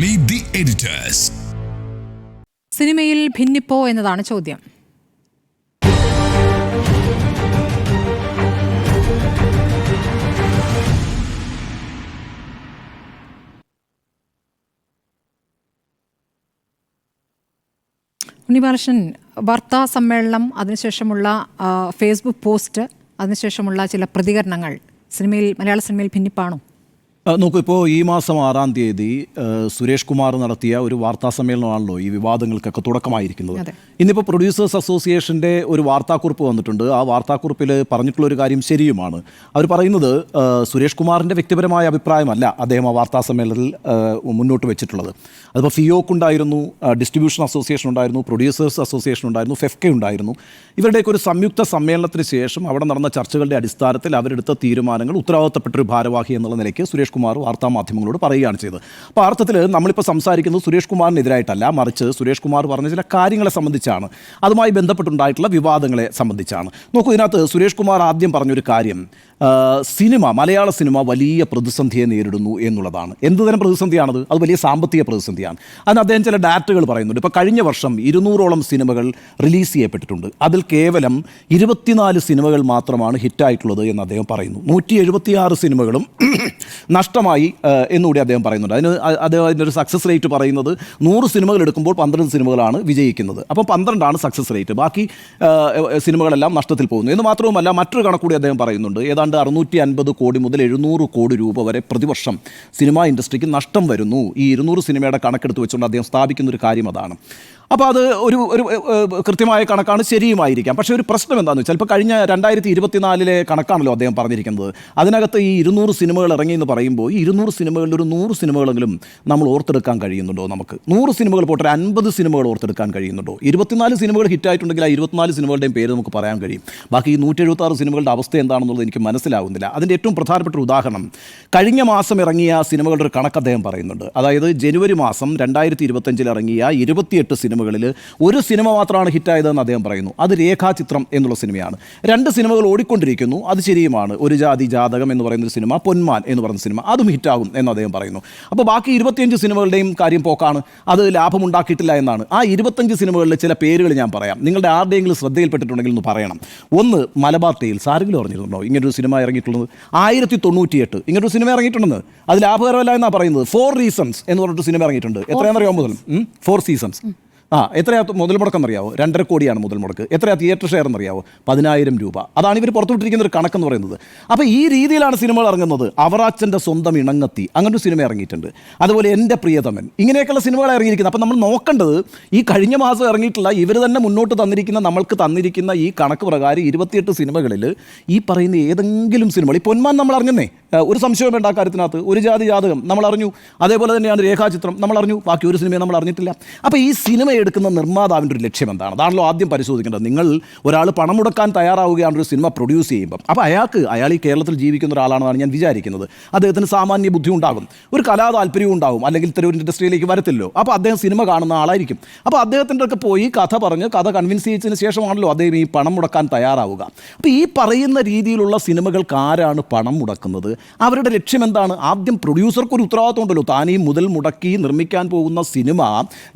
Meet the editors. സിനിമയിൽ ഭിന്നിപ്പോ എന്നതാണ് ചോദ്യം. ഉണ്ണിബാലകൃഷ്ണൻ, വാർത്താ സമ്മേളനം, അതിനുശേഷമുള്ള ഫേസ്ബുക്ക് പോസ്റ്റ്, അതിനുശേഷമുള്ള ചില പ്രതികരണങ്ങൾ മലയാള സിനിമയിൽ ഭിന്നിപ്പാണോ? നോക്കൂ, ഇപ്പോൾ ഈ മാസം 6-ാം തീയതി സുരേഷ് കുമാർ നടത്തിയ ഒരു വാർത്താ സമ്മേളനമാണല്ലോ ഈ വിവാദങ്ങൾക്കൊക്കെ തുടക്കമായിരിക്കുന്നത്. ഇന്നിപ്പോൾ പ്രൊഡ്യൂസേഴ്സ് അസോസിയേഷൻ്റെ ഒരു വാർത്താക്കുറിപ്പ് വന്നിട്ടുണ്ട്. ആ വാർത്താക്കുറിപ്പിൽ പറഞ്ഞിട്ടുള്ളൊരു കാര്യം ശരിയുമാണ്. അവർ പറയുന്നത് സുരേഷ് കുമാറിൻ്റെ വ്യക്തിപരമായ അഭിപ്രായമല്ല അദ്ദേഹം ആ വാർത്താ സമ്മേളനത്തിൽ മുന്നോട്ട് വെച്ചിട്ടുള്ളത്. അതിപ്പോൾ ഫിയോക്കുണ്ടായിരുന്നു, ഡിസ്ട്രിബ്യൂഷൻ അസോസിയേഷൻ ഉണ്ടായിരുന്നു, പ്രൊഡ്യൂസേഴ്സ് അസോസിയേഷൻ ഉണ്ടായിരുന്നു, ഫെഫ്കെ ഉണ്ടായിരുന്നു. ഇവരുടെയൊക്കെ ഒരു സംയുക്ത സമ്മേളനത്തിന് ശേഷം അവിടെ നടന്ന ചർച്ചകളുടെ അടിസ്ഥാനത്തിൽ അവരെടുത്ത തീരുമാനങ്ങൾ ഉത്തരവാദിത്തപ്പെട്ടൊരു ഭാരവാഹി എന്നുള്ള നിലയ്ക്ക് സുരേഷ് കുമാർ വാർത്താമാധ്യമങ്ങളോട് പറയുകയാണ് ചെയ്തത്. അപ്പോൾ അർത്ഥത്തിൽ നമ്മളിപ്പോൾ സംസാരിക്കുന്നത് സുരേഷ് കുമാറിനെതിരായിട്ടല്ല, മറിച്ച് സുരേഷ് കുമാർ പറഞ്ഞ ചില കാര്യങ്ങളെ സംബന്ധിച്ചാണ്, അതുമായി ബന്ധപ്പെട്ടുണ്ടായിട്ടുള്ള വിവാദങ്ങളെ സംബന്ധിച്ചാണ്. നോക്കൂ, ഇതിനകത്ത് സുരേഷ് കുമാർ ആദ്യം പറഞ്ഞൊരു കാര്യം മലയാള സിനിമ വലിയ പ്രതിസന്ധിയെ നേരിടുന്നു എന്നുള്ളതാണ്. എന്തുതരം പ്രതിസന്ധിയാണത്? അത് വലിയ സാമ്പത്തിക പ്രതിസന്ധിയാണ്. അതിന് അദ്ദേഹം ചില ഡാറ്റകൾ പറയുന്നുണ്ട്. ഇപ്പോൾ കഴിഞ്ഞ വർഷം 200ഓളം സിനിമകൾ റിലീസ് ചെയ്യപ്പെട്ടിട്ടുണ്ട്. അതിൽ കേവലം 24 സിനിമകൾ മാത്രമാണ് ഹിറ്റായിട്ടുള്ളത് എന്ന് അദ്ദേഹം പറയുന്നു. 176 സിനിമകളും നഷ്ടമായി എന്നുകൂടി അദ്ദേഹം പറയുന്നുണ്ട്. അതിൻ്റെ ഒരു സക്സസ് റേറ്റ് പറയുന്നത് 100 സിനിമകൾ എടുക്കുമ്പോൾ 12 സിനിമകളാണ് വിജയിക്കുന്നത്. അപ്പോൾ 12ആണ് സക്സസ് റേറ്റ്, ബാക്കി സിനിമകളെല്ലാം നഷ്ടത്തിൽ പോകുന്നു. എന്ന് മാത്രവുമല്ല, മറ്റൊരു കണക്കൂടി അദ്ദേഹം പറയുന്നുണ്ട്. ഏതാണ്ട് 650 കോടി മുതൽ 700 കോടി രൂപ വരെ പ്രതിവർഷം സിനിമാ ഇൻഡസ്ട്രിക്ക് നഷ്ടം വരുന്നു. ഈ 200 സിനിമയുടെ കണക്കെടുത്ത് വെച്ചുകൊണ്ട് അദ്ദേഹം സ്ഥാപിക്കുന്നൊരു കാര്യം അതാണ്. അപ്പോൾ അത് ഒരു കൃത്യമായ കണക്കാണ്, ശരിയുമായിരിക്കാം. പക്ഷേ ഒരു പ്രശ്നം എന്താണെന്ന് വെച്ചാൽ, ഇപ്പോൾ കഴിഞ്ഞ 2024 കണക്കാണല്ലോ അദ്ദേഹം പറഞ്ഞിരിക്കുന്നത്. അതിനകത്ത് ഈ 200 സിനിമകൾ ഇറങ്ങിയെന്ന് പറയുമ്പോൾ ഈ 200 സിനിമകളിൽ ഒരു 100 സിനിമകളെങ്കിലും നമ്മൾ ഓർത്തെടുക്കാൻ കഴിയുന്നുണ്ടോ? നമുക്ക് 100 സിനിമകൾ പോട്ടെ, 50 സിനിമകൾ ഓർത്തെടുക്കാൻ കഴിയുന്നുണ്ടോ? 24 സിനിമകൾ ഹിറ്റായിട്ടുണ്ടെങ്കിൽ ആ 24 സിനിമകളുടെയും പേര് നമുക്ക് പറയാൻ കഴിയും. ബാക്കി ഈ 176 സിനിമകളുടെ അവസ്ഥ എന്താണെന്നുള്ളത് എനിക്ക് മനസ്സിലാകുന്നില്ല. അതിൻ്റെ ഏറ്റവും പ്രധാനപ്പെട്ട ഒരു ഉദാഹരണം, കഴിഞ്ഞ മാസം ഇറങ്ങിയ സിനിമകളുടെ ഒരു കണക്ക് അദ്ദേഹം പറയുന്നുണ്ട്. അതായത് ജനുവരി മാസം 2025 ഇറങ്ങിയ 28 സിനിമകളിൽ ഒരു സിനിമ മാത്രമാണ് ഹിറ്റായതെന്ന് അദ്ദേഹം പറയുന്നു. അത് രേഖാചിത്രം എന്നുള്ള സിനിമയാണ്. 2 സിനിമകൾ ഓടിക്കൊണ്ടിരിക്കുന്നു, അത് ശരിയുമാണ്. ഒരു ജാതി ജാതകം എന്ന് പറയുന്നൊരു സിനിമ, പൊന്മാൻ എന്ന് പറയുന്ന സിനിമ, അതും ഹിറ്റാകും എന്ന് അദ്ദേഹം പറയുന്നു. അപ്പോൾ ബാക്കി 25 സിനിമകളുടെയും കാര്യം പോക്കാണ്, അത് ലാഭമുണ്ടാക്കിയിട്ടില്ല എന്നാണ്. ആ 25 സിനിമകളിൽ ചില പേരുകൾ ഞാൻ പറയാം, നിങ്ങളുടെ ആരുടെയെങ്കിലും ശ്രദ്ധയിൽപ്പെട്ടിട്ടുണ്ടെങ്കിൽ ഒന്ന് പറയണം. ഒന്ന്, മലബാർ ടെയിൽസ്. ആരെങ്കിലും അറിഞ്ഞിട്ടുണ്ടോ ഇങ്ങനൊരു സിനിമ ഇറങ്ങിയിട്ടുള്ളത്? 1098 ഇങ്ങനൊരു സിനിമ ഇറങ്ങിയിട്ടുണ്ടെന്ന്, അത് ലാഭകരമല്ല എന്നാണ് പറയുന്നത്. 4 റീസൺസ് എന്ന് പറഞ്ഞിട്ട് സിനിമ ഇറങ്ങിയിട്ടുണ്ട്. എത്രയാണെന്നറിയാമോ മുതൽ? 4 സീസൺസ്. എത്രയാ മുതൽ മുടക്കം എന്നറിയാവോ? 2.5 കോടിയാണ് മുതൽ മുടക്ക്. എത്രയാ തിയേറ്റർ ഷെയർ എന്നറിയാവോ? 10,000 രൂപ. അതാണ് ഇവർ പുറത്തുവിട്ടിരിക്കുന്ന ഒരു കണക്കെന്ന് പറയുന്നത്. അപ്പോൾ ഈ രീതിയിലാണ് സിനിമകൾ ഇറങ്ങുന്നത്. അവറാച്ചൻ്റെ സ്വന്തം ഇണങ്ങത്തി, അങ്ങനൊരു സിനിമ ഇറങ്ങിയിട്ടുണ്ട്. അതുപോലെ എൻ്റെ പ്രിയതമൻ, ഇങ്ങനെയൊക്കെയുള്ള സിനിമകൾ ഇറങ്ങിയിരിക്കുന്നത്. അപ്പോൾ നമ്മൾ നോക്കേണ്ടത് ഈ കഴിഞ്ഞ മാസം ഇറങ്ങിയിട്ടുള്ള ഇവർ തന്നെ മുന്നോട്ട് തന്നിരിക്കുന്ന, നമ്മൾക്ക് തന്നിരിക്കുന്ന ഈ കണക്ക് പ്രകാരം 28 സിനിമകളിൽ ഈ പറയുന്ന ഏതെങ്കിലും സിനിമകൾ, ഈ പൊന്മാൻ നമ്മൾ അറിഞ്ഞേ, ഒരു സംശയം വേണ്ട ആ കാര്യത്തിനകത്ത്. ഒരു ജാതി ജാതകം നമ്മൾ അറിഞ്ഞു, അതേപോലെ തന്നെയാണ് രേഖാചിത്രം നമ്മൾ അറിഞ്ഞു, ബാക്കി ഒരു സിനിമയെ നമ്മൾ അറിഞ്ഞിട്ടില്ല. അപ്പോൾ ഈ സിനിമ എടുക്കുന്ന നിർമ്മാതാവിൻ്റെ ഒരു ലക്ഷ്യം എന്താണ്? അതാണല്ലോ ആദ്യം പരിശോധിക്കേണ്ടത്. നിങ്ങൾ ഒരാൾ പണം മുടക്കാൻ തയ്യാറാവുകയാണ് ഒരു സിനിമ പ്രൊഡ്യൂസ് ചെയ്യുമ്പം. അപ്പോൾ അയാൾ ഈ കേരളത്തിൽ ജീവിക്കുന്ന ഒരാളാണെന്നാണ് ഞാൻ വിചാരിക്കുന്നത്. അദ്ദേഹത്തിന് സാമാന്യ ബുദ്ധി ഉണ്ടാകും, ഒരു കലാ താല്പര്യവും ഉണ്ടാകും, അല്ലെങ്കിൽ ഇത്തരം ഇൻഡസ്ട്രിയിലേക്ക് വരത്തില്ലോ. അപ്പോൾ അദ്ദേഹം സിനിമ കാണുന്ന ആളായിരിക്കും. അപ്പോൾ അദ്ദേഹത്തിൻ്റെ ഒക്കെ പോയി കഥ പറഞ്ഞ് കഥ കൺവിൻസ് ചെയ്തതിന് ശേഷമാണല്ലോ അദ്ദേഹം ഈ പണം മുടക്കാൻ തയ്യാറാവുക. അപ്പോൾ ഈ പറയുന്ന രീതിയിലുള്ള സിനിമകൾക്ക് ആരാണ് പണം മുടക്കുന്നത്? അവരുടെ ലക്ഷ്യം എന്താണ്? ആദ്യം പ്രൊഡ്യൂസർക്ക് ഒരു ഉത്തരവാദിത്വം ഉണ്ടല്ലോ. താനീ മുതൽ മുടക്കി നിർമ്മിക്കാൻ പോകുന്ന സിനിമ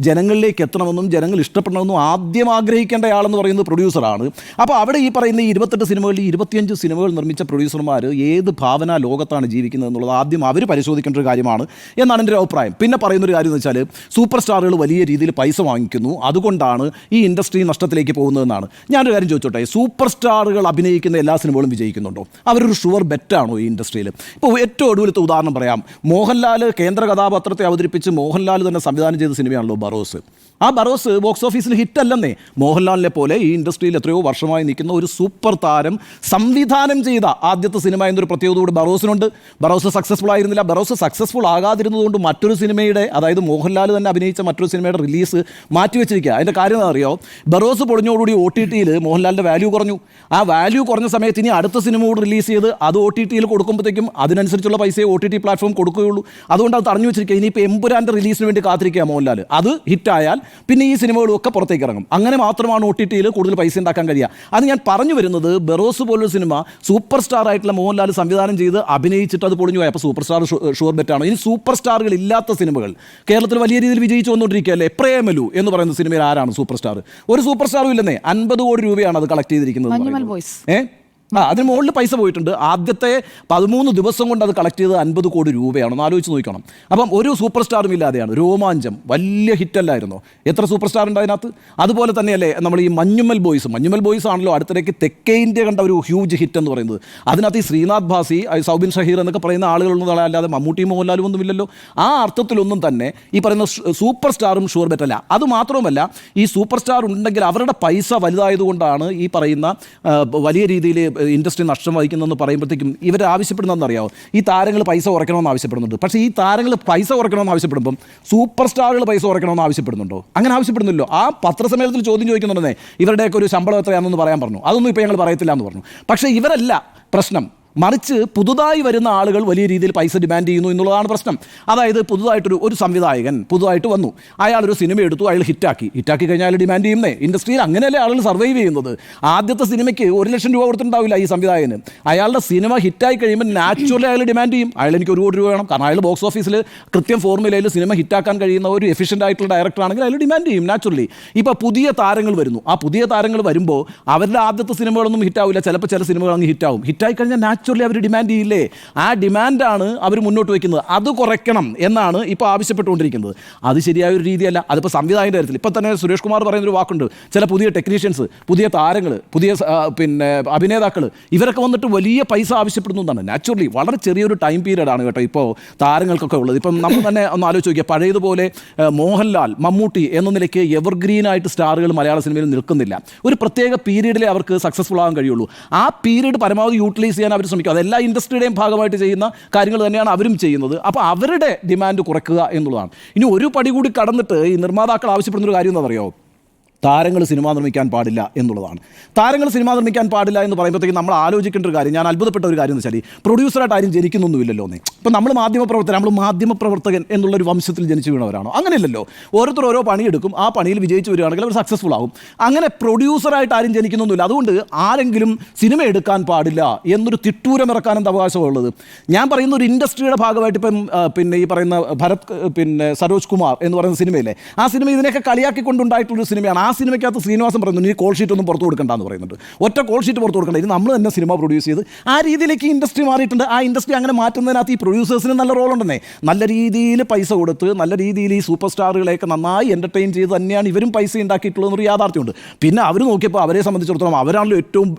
ജനങ്ങളിലേക്ക് എത്തണമെന്നും ജനങ്ങൾ ഇഷ്ടപ്പെടണമെന്നും ആദ്യം ആഗ്രഹിക്കേണ്ടയാളെന്ന് പറയുന്നത് പ്രൊഡ്യൂസറാണ്. അപ്പോൾ അവിടെ ഈ പറയുന്ന 28 സിനിമകളിൽ 25 സിനിമകൾ നിർമ്മിച്ച പ്രൊഡ്യൂസർമാർ ഏത് ഭാവന ലോകത്താണ് ജീവിക്കുന്നത് എന്നുള്ളത് ആദ്യം അവർ പരിശോധിക്കേണ്ട ഒരു കാര്യമാണ് എന്നാണ് എൻ്റെ ഒരു അഭിപ്രായം. പിന്നെ പറയുന്നൊരു കാര്യം എന്ന് വെച്ചാൽ, സൂപ്പർ സ്റ്റാറുകൾ വലിയ രീതിയിൽ പൈസ വാങ്ങിക്കുന്നു, അതുകൊണ്ടാണ് ഈ ഇൻഡസ്ട്രി നഷ്ടത്തിലേക്ക് പോകുന്നതെന്നാണ്. ഞാനൊരു കാര്യം ചോദിച്ചോട്ടെ, സൂപ്പർ സ്റ്റാറുകൾ അഭിനയിക്കുന്ന എല്ലാ സിനിമകളും വിജയിക്കുന്നുണ്ടോ? അവരൊരു ഷുവർ ബെറ്റാണോ ഈ ഇൻഡസ്ട്രിയിൽ? ഇപ്പോൾ ഏറ്റവും ഒടുവിലത്തെ ഉദാഹരണം പറയാം. മോഹൻലാൽ കേന്ദ്ര കഥാപാത്രത്തെ അവതരിപ്പിച്ച് മോഹൻലാൽ തന്നെ സംവിധാനം ചെയ്ത സിനിമയാണല്ലോ ബറോസ്. ആ ബറോസ് ബോക്സ് ഓഫീസിൽ ഹിറ്റല്ലെന്നേ. മോഹൻലാലിനെ പോലെ ഈ ഇൻഡസ്ട്രിയിൽ എത്രയോ വർഷമായി നിൽക്കുന്ന ഒരു സൂപ്പർ താരം സംവിധാനം ചെയ്ത ആദ്യത്തെ സിനിമ എന്നൊരു പ്രത്യേകത കൂടി ബറോസിനുണ്ട്. ബറോസ് സക്സസ്ഫുൾ ആയിരുന്നില്ല. ബറോസ് സക്സസ്ഫുൾ ആകാതിരുന്നതുകൊണ്ട് മറ്റൊരു സിനിമയുടെ, അതായത് മോഹൻലാൽ തന്നെ അഭിനയിച്ച മറ്റൊരു സിനിമയുടെ റിലീസ് മാറ്റിവെച്ചിരിക്കുക. അതിൻ്റെ കാര്യം എന്താ അറിയോ? ബറോസ് പൊളിഞ്ഞോടുകൂടി OTTയിൽ മോഹൻലാലിൻ്റെ വാല്യൂ കുറഞ്ഞു. ആ വാല്യൂ കുറഞ്ഞ സമയത്ത് ഇനി അടുത്ത സിനിമ കൂടി റിലീസ് ചെയ്ത് അത് OTTയിൽ കൊടുക്കുമ്പോഴത്തേക്കും അതിനനുസരിച്ചുള്ള പൈസയെ OTT പ്ലാറ്റ്ഫോം കൊടുക്കുകയുള്ളൂ. അതുകൊണ്ട് അത് തടഞ്ഞു വെച്ചിരിക്കുക. ഇനിയിപ്പോൾ എമ്പുരാൻ്റെ റിലീസിന് വേണ്ടി കാത്തിരിക്കുക മോഹൻലാൽ. അത് ഹിറ്റായാൽ പിന്നെ ഈ സിനിമകളും ഒക്കെ പുറത്തേക്ക് ഇറങ്ങും. അങ്ങനെ മാത്രമാണ് OTTയിൽ കൂടുതൽ പൈസ ഉണ്ടാക്കാൻ കഴിയുക. അത് ഞാൻ പറഞ്ഞു വരുന്നത്, ബെറോസ് പോലൊരു സിനിമ സൂപ്പർ സ്റ്റാർ ആയിട്ടുള്ള മോഹൻലാൽ സംവിധാനം ചെയ്ത് അഭിനയിച്ചിട്ട് അത് പൊളിഞ്ഞു പോയി. അപ്പോൾ സൂപ്പർ സ്റ്റാർ ഷുവർ ബെറ്റാണോ? ഇനി സൂപ്പർ സ്റ്റാറുകൾ ഇല്ലാത്ത സിനിമകൾ കേരളത്തിൽ വലിയ രീതിയിൽ വിജയിച്ചു വന്നുകൊണ്ടിരിക്കുകയല്ലേ. പ്രേമലു എന്ന് പറയുന്ന സിനിമയിൽ ആരാണ് സൂപ്പർ സ്റ്റാർ? ഒരു സൂപ്പർ സ്റ്റാറും ഇല്ലെന്നേ. 50 കോടി രൂപയാണ് അത് കളക്ട് ചെയ്തിരിക്കുന്നത്. അതിന് മുകളിൽ പൈസ പോയിട്ടുണ്ട്. ആദ്യത്തെ 13 ദിവസം കൊണ്ട് അത് കളക്ട് ചെയ്ത് 50 കോടി രൂപയാണ്. ഒന്ന് ആലോചിച്ച് നോക്കണം. അപ്പം ഒരു സൂപ്പർ സ്റ്റാറും ഇല്ലാതെയാണ്. രോമാഞ്ചം വലിയ ഹിറ്റല്ലായിരുന്നോ? എത്ര സൂപ്പർ സ്റ്റാർ ഉണ്ട് അതിനകത്ത്? അതുപോലെ തന്നെയല്ലേ നമ്മൾ ഈ മഞ്ഞുമ്മൽ ബോയ്സ് ആണല്ലോ അടുത്തിടയ്ക്ക് തെക്കേ ഇന്ത്യ കണ്ട ഒരു ഹ്യൂജ് ഹിറ്റ് എന്ന് പറയുന്നത്. അതിനകത്ത് ഈ ശ്രീനാഥ് ഭാസി, സൗബിൻ ഷഹീർ എന്നൊക്കെ പറയുന്ന ആളുകളൊന്നും അല്ലാതെ മമ്മൂട്ടി മോഹൻലാലും ഒന്നും ഇല്ലല്ലോ. ആ അർത്ഥത്തിലൊന്നും തന്നെ ഈ പറയുന്ന സൂപ്പർ സ്റ്റാറും ഷുവർ ബെറ്റല്ല. അതുമാത്രവുമല്ല, ഈ സൂപ്പർ സ്റ്റാർ ഉണ്ടെങ്കിൽ അവരുടെ പൈസ വലുതായതുകൊണ്ടാണ് ഈ പറയുന്ന വലിയ രീതിയിൽ ഇൻഡസ്ട്രി നഷ്ടം വഹിക്കുന്നതെന്ന് പറയുമ്പോഴത്തേക്കും ഇവർ ആവശ്യപ്പെടുന്നതെന്ന് അറിയാമോ? ഈ താരങ്ങൾ പൈസ കുറയ്ക്കണമെന്ന് ആവശ്യപ്പെടുന്നുണ്ട്. പക്ഷേ ഈ താരങ്ങൾ പൈസ കുറയ്ക്കണമെന്ന് ആവശ്യപ്പെടുമ്പം സൂപ്പർ സ്റ്റാറുകൾ പൈസ കുറയ്ക്കണമെന്ന് ആവശ്യപ്പെടുന്നുണ്ടോ? അങ്ങനെ ആവശ്യപ്പെടുന്നില്ലോ. ആ പത്രസമ്മേളനത്തിൽ ചോദ്യം ചോദിക്കുന്നുണ്ടെന്നേ, ഇവരുടെയൊക്കെ ഒരു ശമ്പളം എത്രയാണെന്ന് പറയാൻ പറഞ്ഞു. അതൊന്നും ഇപ്പോൾ ഞങ്ങൾ പറയത്തില്ല എന്ന് പറഞ്ഞു. പക്ഷേ ഇവരല്ല പ്രശ്നം. മറിച്ച് പുതുതായി വരുന്ന ആളുകൾ വലിയ രീതിയിൽ പൈസ ഡിമാൻഡ് ചെയ്യുന്നു എന്നുള്ളതാണ് പ്രശ്നം. അതായത് പുതുതായിട്ടൊരു സംവിധായകൻ പുതുതായിട്ട് വന്നു, അയാളൊരു സിനിമ എടുത്തു, അയാൾ ഹിറ്റാക്കി കഴിഞ്ഞാൽ അയാൾ ഡിമാൻഡ് ചെയ്യുന്നേ. ഇൻഡസ്ട്രിയിൽ അങ്ങനെയല്ലേ ആളുകൾ സർവൈവ് ചെയ്യുന്നത്. ആദ്യത്തെ സിനിമയ്ക്ക് 1 ലക്ഷം രൂപ കൊടുത്തിട്ടുണ്ടാവില്ല ഈ സംവിധായകന്. അയാളുടെ സിനിമ ഹിറ്റായി കഴിയുമ്പോൾ നാച്ചുറലി അയാൾ ഡിമാൻഡ് ചെയ്യും, അയാൾ എനിക്ക് 1 കോടി രൂപ വേണം. കാരണം അയാൾ ബോക്സ് ഓഫീസിൽ കൃത്യം ഫോർമുലയിൽ സിനിമ ഹിറ്റാക്കാൻ കഴിയുന്ന ഒരു എഫിഷ്യൻ്റ് ആയിട്ടുള്ള ഡയറക്ടർ ആണെങ്കിൽ അയാൾ ഡിമാൻഡ് ചെയ്യും നാച്ചുറലി. ഇപ്പോൾ പുതിയ താരങ്ങൾ വരുന്നു. ആ പുതിയ താരങ്ങൾ വരുമ്പോൾ അവരുടെ ആദ്യത്തെ സിനിമകളൊന്നും ഹിറ്റാവില്ല. ചിലപ്പോൾ ചില സിനിമകൾ അങ്ങ് ഹിറ്റാവും. ഹിറ്റായി കഴിഞ്ഞാൽ നാച്ചുറലി അവർ ഡിമാൻഡ് ചെയ്യില്ലേ? ആ ഡിമാൻഡാണ് അവർ മുന്നോട്ട് വയ്ക്കുന്നത്. അത് കുറയ്ക്കണം എന്നാണ് ഇപ്പോൾ ആവശ്യപ്പെട്ടുകൊണ്ടിരിക്കുന്നത്. അത് ശരിയായ ഒരു രീതിയല്ല. അതിപ്പോൾ സംവിധായകൻ്റെ കാര്യത്തിൽ ഇപ്പം തന്നെ സുരേഷ് കുമാർ പറയുന്നൊരു വാക്കുണ്ട്, ചില പുതിയ ടെക്നീഷ്യൻസ്, പുതിയ താരങ്ങൾ, പുതിയ അഭിനേതാക്കൾ ഇവരൊക്കെ വന്നിട്ട് വലിയ പൈസ ആവശ്യപ്പെടുന്നു എന്നാണ്. നാച്ചുറലി വളരെ ചെറിയൊരു ടൈം പീരീഡാണ് കേട്ടോ ഇപ്പോൾ താരങ്ങൾക്കൊക്കെ ഉള്ളത്. ഇപ്പം നമ്മൾ തന്നെ ഒന്ന് ആലോചിച്ച് നോക്കിയാൽ പഴയതുപോലെ മോഹൻലാൽ, മമ്മൂട്ടി എന്ന നിലയ്ക്ക് എവർഗ്രീനായിട്ട് സ്റ്റാറുകൾ മലയാള സിനിമയിൽ നിൽക്കുന്നില്ല. ഒരു പ്രത്യേക പീരീഡിലെ അവർക്ക് സക്സസ്ഫുൾ ആകാൻ കഴിയുള്ളൂ. ആ പീരീഡ് പരമാവധി യൂട്ടിലൈസ് ചെയ്യാൻ അവർ ശ്രമിക്കും. അതെല്ലാം ഇൻഡസ്ട്രിയുടെയും ഭാഗമായിട്ട് ചെയ്യുന്ന കാര്യങ്ങൾ തന്നെയാണ് അവരും ചെയ്യുന്നത്. അപ്പോൾ അവരുടെ ഡിമാൻഡ് കുറയ്ക്കുക എന്നുള്ളതാണ്. ഇനി ഒരു പടി കൂടി കടന്നിട്ട് ഈ നിർമ്മാതാക്കൾ ആവശ്യപ്പെടുന്നൊരു കാര്യം എന്താണെന്നറിയോ? താരങ്ങൾ സിനിമ നിർമ്മിക്കാൻ പാടില്ല എന്നുള്ളതാണ്. താരങ്ങൾ സിനിമ നിർമ്മിക്കാൻ പാടില്ല എന്ന് പറയുമ്പോഴത്തേക്കും നമ്മൾ ആലോചിക്കേണ്ട ഒരു കാര്യം, ഞാൻ അത്ഭുതപ്പെട്ട ഒരു കാര്യം എന്ന് വെച്ചാൽ, പ്രൊഡ്യൂസറായിട്ട് ആരും ജനിക്കുന്നൊന്നുമില്ലല്ലോ എന്നേ. ഇപ്പം നമ്മൾ മാധ്യമപ്രവർത്തകൻ എന്നുള്ളൊരു വംശത്തിൽ ജനിച്ചു വീണവരാണോ? അങ്ങനെയല്ലല്ലോ. ഓരോരുത്തർ ഓരോ പണിയെടുക്കും, ആ പണിയിൽ വിജയിച്ചു വരികയാണെങ്കിൽ അവർ സക്സസ്ഫുൾ ആകും. അങ്ങനെ പ്രൊഡ്യൂസറായിട്ട് ആരും ജനിക്കുന്നൊന്നുമില്ല. അതുകൊണ്ട് ആരെങ്കിലും സിനിമ എടുക്കാൻ പാടില്ല എന്നൊരു തിട്ടൂരം ഇറക്കാൻ എന്താ അവകാശമുള്ളത്? ഞാൻ പറയുന്ന ഒരു ഇൻഡസ്ട്രിയുടെ ഭാഗമായിട്ട് ഇപ്പം ഈ പറയുന്ന സരോജ് കുമാർ എന്ന് പറയുന്ന സിനിമയില്ലേ, ആ സിനിമ ഇതിനെയൊക്കെ കളിയാക്കിക്കൊണ്ടുണ്ടായിട്ടുള്ളൊരു സിനിമയാണ്. ആ സിനിമയ്ക്കകത്ത് ശ്രീനിവാസൻ പറയുന്നു, നീ കോൾ ഷീറ്റ് ഒന്നും പുറത്തു കൊടുക്കണ്ടെന്ന് പറയുന്നുണ്ട്. ഒറ്റ കോൾ ഷീറ്റ് പുറത്തു കൊടുക്കണ്ട, ഇത് നമ്മൾ തന്നെ സിനിമ പ്രൊഡ്യൂസ് ചെയ്ത് ആ രീതിയിലേക്ക് ഇൻഡസ്ട്രി മാറിയിട്ടുണ്ട്. ആ ഇൻഡസ്ട്രി അങ്ങനെ മാറ്റുന്നതിനകത്ത് ഈ പ്രൊഡ്യൂസേഴ്സിന് നല്ല റോൾ ഉണ്ടെന്നേ. നല്ല രീതിയിൽ പൈസ കൊടുത്ത് നല്ല രീതിയിൽ ഈ സൂപ്പർ സ്റ്റാറുകളെയൊക്കെ നന്നായി എൻ്റർടൈൻ ചെയ്ത് തന്നെയാണ് ഇവരും പൈസ ഉണ്ടാക്കിയിട്ടുള്ളതെന്നൊരു യാഥാർത്ഥ്യമുണ്ട്. പിന്നെ അവർ നോക്കിയപ്പോൾ അവരെ സംബന്ധിച്ചിടത്തോളം അവരാണല്ലോ ഏറ്റവും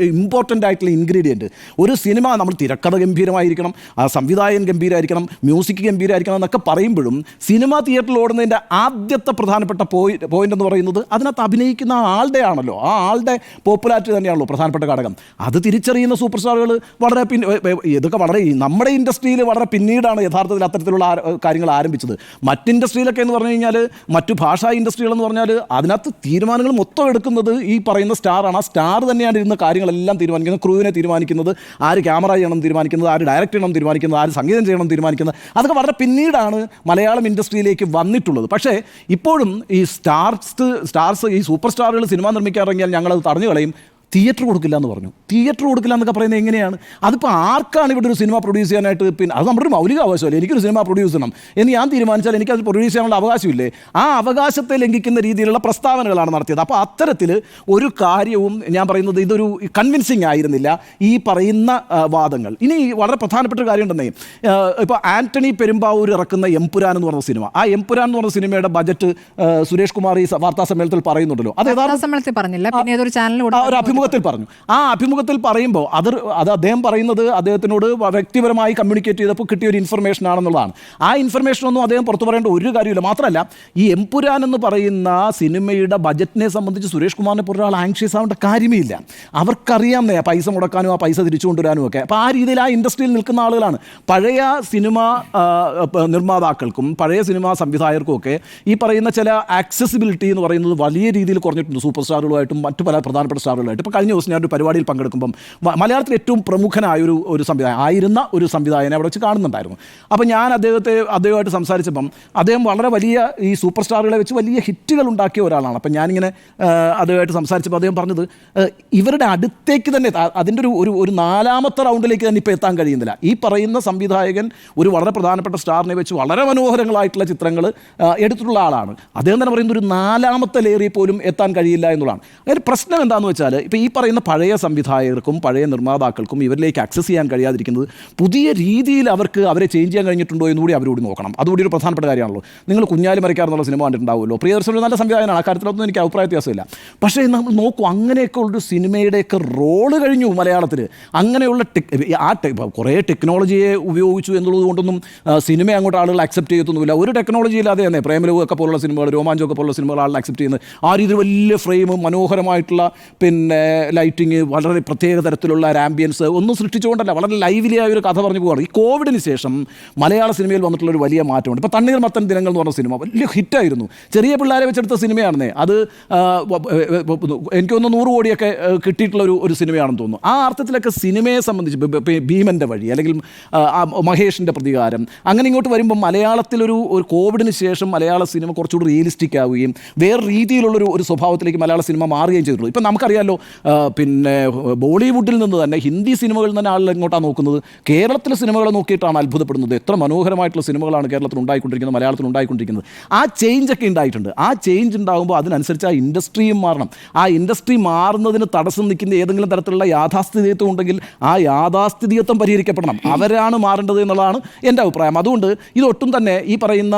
ഇമ്പോർട്ടൻ്റ് ആയിട്ടുള്ള ഇൻഗ്രീഡിയൻറ്റ്. ഒരു സിനിമ നമ്മൾ തിരക്കഥ ഗംഭീരമായിരിക്കണം, സംവിധായകൻ ഗംഭീരമായിരിക്കണം, മ്യൂസിക് ഗംഭീരമായിരിക്കണം എന്നൊക്കെ പറയുമ്പോഴും സിനിമ തിയേറ്ററിൽ ഓടുന്നതിൻ്റെ ആദ്യത്തെ പ്രധാനപ്പെട്ട പോയിന്റ് എന്ന് പറയുന്നത് അതിനകത്ത് അഭിനയിക്കുന്ന ആളുടെ ആണല്ലോ. ആ ആളുടെ പോപ്പുലാരിറ്റി തന്നെയാണല്ലോ പ്രധാനപ്പെട്ട ഘടകം. അത് തിരിച്ചറിയുന്ന സൂപ്പർ സ്റ്റാറുകൾ വളരെ ഇതൊക്കെ വളരെ നമ്മുടെ ഇൻഡസ്ട്രിയിൽ വളരെ പിന്നീടാണ് യഥാർത്ഥത്തിൽ അത്തരത്തിലുള്ള കാര്യങ്ങൾ ആരംഭിച്ചത്. മറ്റ് ഇൻഡസ്ട്രിയിലൊക്കെ എന്ന് പറഞ്ഞു കഴിഞ്ഞാൽ, മറ്റു ഭാഷാ ഇൻഡസ്ട്രികളെന്ന് പറഞ്ഞാൽ അതിനകത്ത് തീരുമാനങ്ങൾ മൊത്തം എടുക്കുന്നത് ഈ പറയുന്ന സ്റ്റാറാണ്. ആ സ്റ്റാർ തന്നെയാണ് ഇരുന്ന കാര്യങ്ങളെല്ലാം തീരുമാനിക്കുന്നത്. ക്രൂവിനെ തീരുമാനിക്കുന്നത്, ആര് ക്യാമറ ചെയ്യണം തീരുമാനിക്കുന്നത്, ആര് ഡയറക്റ്റ് ചെയ്യണം തീരുമാനിക്കുന്നത്, ആര് സംഗീതം ചെയ്യണം തീരുമാനിക്കുന്നത്, അതൊക്കെ വളരെ പിന്നീടാണ് മലയാളം ഇൻഡസ്ട്രിയിലേക്ക് വന്നിട്ടുള്ളത്. പക്ഷേ ഇപ്പോഴും ഈ സ്റ്റാർസ് ഈ സൂപ്പർ സ്റ്റാറുകൾ സിനിമ നിർമ്മിക്കാൻ ഇറങ്ങിയാൽ ഞങ്ങളത് തടഞ്ഞു കളയും, തിയേറ്റർ കൊടുക്കില്ല എന്ന് പറഞ്ഞു. തിയേറ്റർ കൊടുക്കില്ല എന്നൊക്കെ പറയുന്നത് എങ്ങനെയാണ്? അതിപ്പോൾ ആർക്കാണ് ഇവിടെ ഒരു സിനിമ പ്രൊഡ്യൂസ് ചെയ്യാനായിട്ട്? പിന്നെ അത് നമ്മുടെ ഒരു മൗലിക അവകാശമല്ലേ? എനിക്കൊരു സിനിമ പ്രൊഡ്യൂസ് ചെയ്യണം എന്ന് ഞാൻ തീരുമാനിച്ചാൽ എനിക്കത് പ്രൊഡ്യൂസ് ചെയ്യാനുള്ള അവകാശമില്ലേ? ആ അവകാശത്തെ ലംഘിക്കുന്ന രീതിയിലുള്ള പ്രസ്താവനകളാണ് നടത്തിയത്. അപ്പോൾ അത്തരത്തിൽ ഒരു കാര്യവും ഞാൻ പറയുന്നത് ഇതൊരു കൺവിൻസിങ് ആയിരുന്നില്ല ഈ പറയുന്ന വാദങ്ങൾ. ഇനി വളരെ പ്രധാനപ്പെട്ട ഒരു കാര്യം ഉണ്ടെന്നേ, ഇപ്പോൾ ആൻ്റണി പെരുമ്പാവൂർ ഇറക്കുന്ന എംപുരാൻ എന്ന് പറഞ്ഞ സിനിമ, ആ എംപുരാൻ എന്ന് പറഞ്ഞ സിനിമയുടെ ബജറ്റ് സുരേഷ് കുമാർ ഈ വാർത്താ സമ്മേളനത്തിൽ പറയുന്നുണ്ടല്ലോ. അത് സമ്മേളനത്തിൽ പറഞ്ഞില്ല, പിന്നെ ഏതൊരു ചാനലിൽ ഒരു അഭിമുഖത്തിൽ പറഞ്ഞു. ആ അഭിമുഖത്തിൽ പറയുമ്പോൾ അത് അദ്ദേഹം പറയുന്നത് അദ്ദേഹത്തിനോട് വ്യക്തിപരമായി കമ്മ്യൂണിക്കേറ്റ് ചെയ്തപ്പോൾ കിട്ടിയ ഒരു ഇൻഫർമേഷൻ ആണെന്നുള്ളതാണ്. ആ ഇൻഫർമേഷനൊന്നും അദ്ദേഹം പുറത്തു പറയേണ്ട ഒരു കാര്യമില്ല. മാത്രമല്ല, ഈ എംപുരാൻ എന്ന് പറയുന്ന സിനിമയുടെ ബജറ്റിനെ സംബന്ധിച്ച് സുരേഷ് കുമാറിനെ പോലെ ഒരാൾ ആങ്ഷ്യസ് ആവേണ്ട കാര്യമേ ഇല്ല. അവർക്കറിയാം പൈസ മുടക്കാനും ആ പൈസ തിരിച്ചു കൊണ്ടുവരാനും ഒക്കെ. അപ്പോൾ ആ രീതിയിൽ ആ ഇൻഡസ്ട്രിയിൽ നിൽക്കുന്ന ആളുകളാണ്. പഴയ സിനിമ നിർമ്മാതാക്കൾക്കും പഴയ സിനിമാ സംവിധായകർക്കും ഒക്കെ ഈ പറയുന്ന ചില ആക്സസിബിലിറ്റി എന്ന് പറയുന്നത് വലിയ രീതിയിൽ കുറഞ്ഞിട്ടുണ്ട് സൂപ്പർ സ്റ്റാറുകളുമായിട്ടും മറ്റു പല പ്രധാനപ്പെട്ട സ്റ്റാറുകളായിട്ട്. ഇപ്പോൾ കഴിഞ്ഞ ദിവസം ഞാനൊരു പരിപാടിയിൽ പങ്കെടുക്കുമ്പം മലയാളത്തിൽ ഏറ്റവും പ്രമുഖനായ ഒരു ആയിരുന്ന ഒരു സംവിധായകനെ അവിടെ വെച്ച് കാണുന്നുണ്ടായിരുന്നു. അപ്പോൾ ഞാൻ അദ്ദേഹമായിട്ട് സംസാരിച്ചപ്പം അദ്ദേഹം വളരെ വലിയ ഈ സൂപ്പർ സ്റ്റാറുകളെ വെച്ച് വലിയ ഹിറ്റുകൾ ഉണ്ടാക്കിയ ഒരാളാണ്. അപ്പം ഞാനിങ്ങനെ അദ്ദേഹമായിട്ട് സംസാരിച്ചപ്പോൾ അദ്ദേഹം പറഞ്ഞത് ഇവരുടെ അടുത്തേക്ക് തന്നെ അതിൻ്റെ ഒരു നാലാമത്തെ റൗണ്ടിലേക്ക് തന്നെ ഇപ്പോൾ എത്താൻ കഴിയുന്നില്ല. ഈ പറയുന്ന സംവിധായകൻ ഒരു വളരെ പ്രധാനപ്പെട്ട സ്റ്റാറിനെ വെച്ച് വളരെ മനോഹരങ്ങളായിട്ടുള്ള ചിത്രങ്ങൾ എടുത്തിട്ടുള്ള ആളാണ്. അദ്ദേഹം തന്നെ പറയുന്നത് ഒരു നാലാമത്തെ ലെയറിൽ പോലും എത്താൻ കഴിയില്ല എന്നുള്ളതാണ്. അതിന് പ്രശ്നം എന്താണെന്ന് വെച്ചാൽ ഇപ്പോൾ ഈ പറയുന്ന പഴയ സംവിധായകർക്കും പഴയ നിർമ്മാതാക്കൾക്കും ഇവരിലേക്ക് ആക്സസ് ചെയ്യാൻ കഴിയാതിരിക്കുന്നത് പുതിയ രീതിയിൽ അവരെ ചേഞ്ച് ചെയ്യാൻ കഴിഞ്ഞിട്ടുണ്ടോ എന്നുകൂടി അവരോട് നോക്കണം. അതുകൂടി ഒരു പ്രധാനപ്പെട്ട കാര്യമാണല്ലോ. നിങ്ങൾ കുഞ്ഞാലി മരക്കാരെന്നുള്ള സിനിമ കണ്ടിട്ടുണ്ടാവുമല്ലോ. പ്രിയദർശൻ ഒരു നല്ല സംവിധായകനാണ്, ആ കാര്യത്തിലൊന്നും എനിക്ക് അഭിപ്രായ വ്യത്യാസമില്ല. പക്ഷേ നമ്മൾ നോക്കൂ, അങ്ങനെയൊക്കെ ഉള്ളൊരു സിനിമയുടെയൊക്കെ റോള് കഴിഞ്ഞു മലയാളത്തിൽ. അങ്ങനെയുള്ള കുറേ ടെക്നോളജിയെ ഉപയോഗിച്ചു എന്നുള്ളത് കൊണ്ടൊന്നും സിനിമ അങ്ങോട്ട് ആളുകൾ അക്സെപ്റ്റ് ചെയ്യത്തൊന്നുമില്ല. ഒരു ടെക്നോളജി ഇല്ലാതെ തന്നെ പ്രേമലൂഹൊക്കെ പോലുള്ള സിനിമകൾ, രോമാഞ്ചമൊക്കെ പോലുള്ള സിനിമകൾ ആളുകൾ അക്സെപ്റ്റ് ചെയ്യുന്നത് ആ രീതിയിൽ വലിയ ഫ്രെയിമും മനോഹരമായിട്ടുള്ള ലൈറ്റിങ്, വളരെ പ്രത്യേക തരത്തിലുള്ള ആംബിയൻസ് ഒന്നും സൃഷ്ടിച്ചുകൊണ്ടല്ല, വളരെ ലൈവ്ലി ആയ ഒരു കഥ പറഞ്ഞു പോവുകയാണ്. ഈ കോവിഡിന് ശേഷം മലയാള സിനിമയിൽ വന്നിട്ടുള്ളൊരു വലിയ മാറ്റമുണ്ട്. ഇപ്പോൾ തണ്ണീർമത്തൻ ദിനങ്ങൾ എന്ന് പറഞ്ഞ സിനിമ വലിയ ഹിറ്റായിരുന്നു. ചെറിയ പിള്ളേരെ വെച്ചെടുത്ത സിനിമയാണെന്നേ. അത് എനിക്കൊന്ന് 100 കോടിയൊക്കെ കിട്ടിയിട്ടുള്ള ഒരു സിനിമയാണെന്ന് തോന്നുന്നു. ആ അർത്ഥത്തിലൊക്കെ സിനിമയെ സംബന്ധിച്ച് ഭീമൻ്റെ വഴി അല്ലെങ്കിൽ മഹേഷിൻ്റെ പ്രതികാരം അങ്ങനെ ഇങ്ങോട്ട് വരുമ്പോൾ മലയാളത്തിലൊരു കോവിഡിന് ശേഷം മലയാള സിനിമ കുറച്ചുകൂടി റിയലിസ്റ്റിക് ആവുകയും വേറെ രീതിയിലുള്ളൊരു സ്വഭാവത്തിലേക്ക് മലയാള സിനിമ മാറുകയും ചെയ്തിട്ടുള്ളൂ. ഇപ്പം നമുക്കറിയാമല്ലോ, ബോളിവുഡിൽ നിന്ന് തന്നെ ഹിന്ദി സിനിമകളിൽ തന്നെ ആളുകൾ എങ്ങോട്ടാണ് നോക്കുന്നത്? കേരളത്തിലെ സിനിമകളെ നോക്കിയിട്ടാണ് അത്ഭുതപ്പെടുന്നത്. എത്ര മനോഹരമായിട്ടുള്ള സിനിമകളാണ് കേരളത്തിൽ ഉണ്ടായിക്കൊണ്ടിരിക്കുന്നത്, മലയാളത്തിൽ ഉണ്ടായിക്കൊണ്ടിരിക്കുന്നത്. ആ ചേഞ്ചൊക്കെ ഉണ്ടായിട്ടുണ്ട്. ആ ചേഞ്ച് ഉണ്ടാകുമ്പോൾ അതിനനുസരിച്ച് ആ ഇൻഡസ്ട്രിയും മാറണം. ആ ഇൻഡസ്ട്രി മാറുന്നതിന് തടസ്സം നിൽക്കുന്ന ഏതെങ്കിലും തരത്തിലുള്ള യാഥാസ്ഥിതികത്വം ഉണ്ടെങ്കിൽ ആ യാഥാസ്ഥിതികത്വം പരിഹരിക്കപ്പെടണം. അവരാണ് മാറേണ്ടത് എന്നുള്ളതാണ് എൻ്റെ അഭിപ്രായം. അതുകൊണ്ട് ഇതൊട്ടും തന്നെ ഈ പറയുന്ന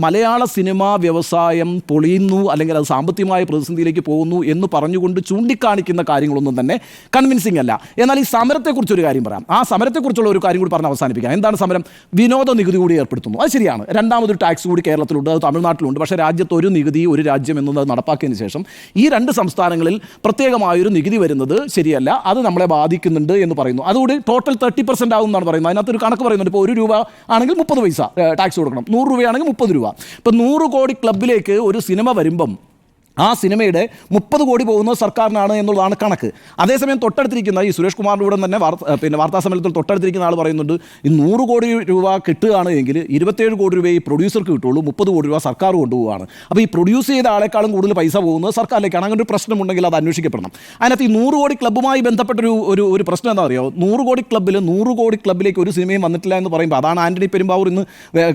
മലയാള സിനിമാ വ്യവസായം പൊളിയുന്നു അല്ലെങ്കിൽ അത് സാമ്പത്തികമായ പ്രതിസന്ധിയിലേക്ക് പോകുന്നു എന്ന് പറഞ്ഞുകൊണ്ട് ചൂണ്ടിക്കാണിക്കുന്ന കാര്യങ്ങളൊന്നും തന്നെ കൺവിൻസിങ് അല്ല. എന്നാൽ ഈ സമരത്തെക്കുറിച്ചൊരു കാര്യം പറയാം. ആ സമരത്തെക്കുറിച്ചുള്ള ഒരു കാര്യം കൂടി പറഞ്ഞ് അവസാനിപ്പിക്കാം. എന്താണ് സമരം? വിനോദ നികുതി കൂടി ഏർപ്പെടുത്തുന്നു. അത് ശരിയാണ്. രണ്ടാമതൊരു ടാക്സ് കൂടി കേരളത്തിലുണ്ട്, അത് തമിഴ്നാട്ടിലുണ്ട്. പക്ഷേ രാജ്യത്ത് ഒരു നികുതി ഒരു രാജ്യം എന്നത് നടപ്പാക്കിയതിന് ശേഷം ഈ 2 സംസ്ഥാനങ്ങളിൽ പ്രത്യേകമായൊരു നികുതി വരുന്നത് ശരിയല്ല, അത് നമ്മളെ ബാധിക്കുന്നുണ്ട് എന്ന് പറയുന്നു. അതുകൂടി ടോട്ടൽ 30% ആകും എന്നാണ് പറയുന്നത്. അതിനകത്തൊരു കണക്ക് പറയുന്നുണ്ട്. ഇപ്പോൾ 1 രൂപ ആണെങ്കിൽ 30 പൈസ ടാക്സ് കൊടുക്കണം, 100 രൂപയാണെങ്കിൽ 30 രൂപ. ഇപ്പോൾ 100 കോടി ക്ലബിലേക്ക് ഒരു സിനിമ വരുമ്പം ആ സിനിമയുടെ 30 കോടി പോകുന്നത് സർക്കാരിനാണ് എന്നുള്ളതാണ് കണക്ക്. അതേസമയം തൊട്ടടുത്തിരിക്കുന്ന ഈ സുരേഷ് കുമാറിൻ്റെ കൂടെ തന്നെ വാർത്താ സമ്മേളനത്തിൽ തൊട്ടടുത്തിരിക്കുന്ന ആൾ പറയുന്നുണ്ട്, ഈ 100 കോടി രൂപ കിട്ടുകയാണ് എങ്കിൽ 27 കോടി രൂപ ഈ പ്രൊഡ്യൂസർക്ക് കിട്ടുള്ളൂ, 30 കോടി രൂപ സർക്കാർ കൊണ്ടുപോവുകയാണ്. അപ്പോൾ ഈ പ്രൊഡ്യൂസ് ചെയ്ത ആളെക്കാളും കൂടുതൽ പൈസ പോകുന്നത് സർക്കാരിലേക്കാണ്. അങ്ങനെ ഒരു പ്രശ്നമുണ്ടെങ്കിൽ അത് അന്വേഷിക്കപ്പെടണം. അതിനകത്ത് ഈ 100 കോടി ക്ലബ്ബുമായി ബന്ധപ്പെട്ടൊരു പ്രശ്നം എന്താ പറയുക? 100 കോടി ക്ലബ്ബിൽ 100 കോടി ക്ലബ്ബിലേക്ക് ഒരു സിനിമയും വന്നിട്ടില്ല എന്ന് പറയുമ്പോൾ അതാണ് ആൻ്റണി പെരുമ്പാവൂർ ഇന്ന്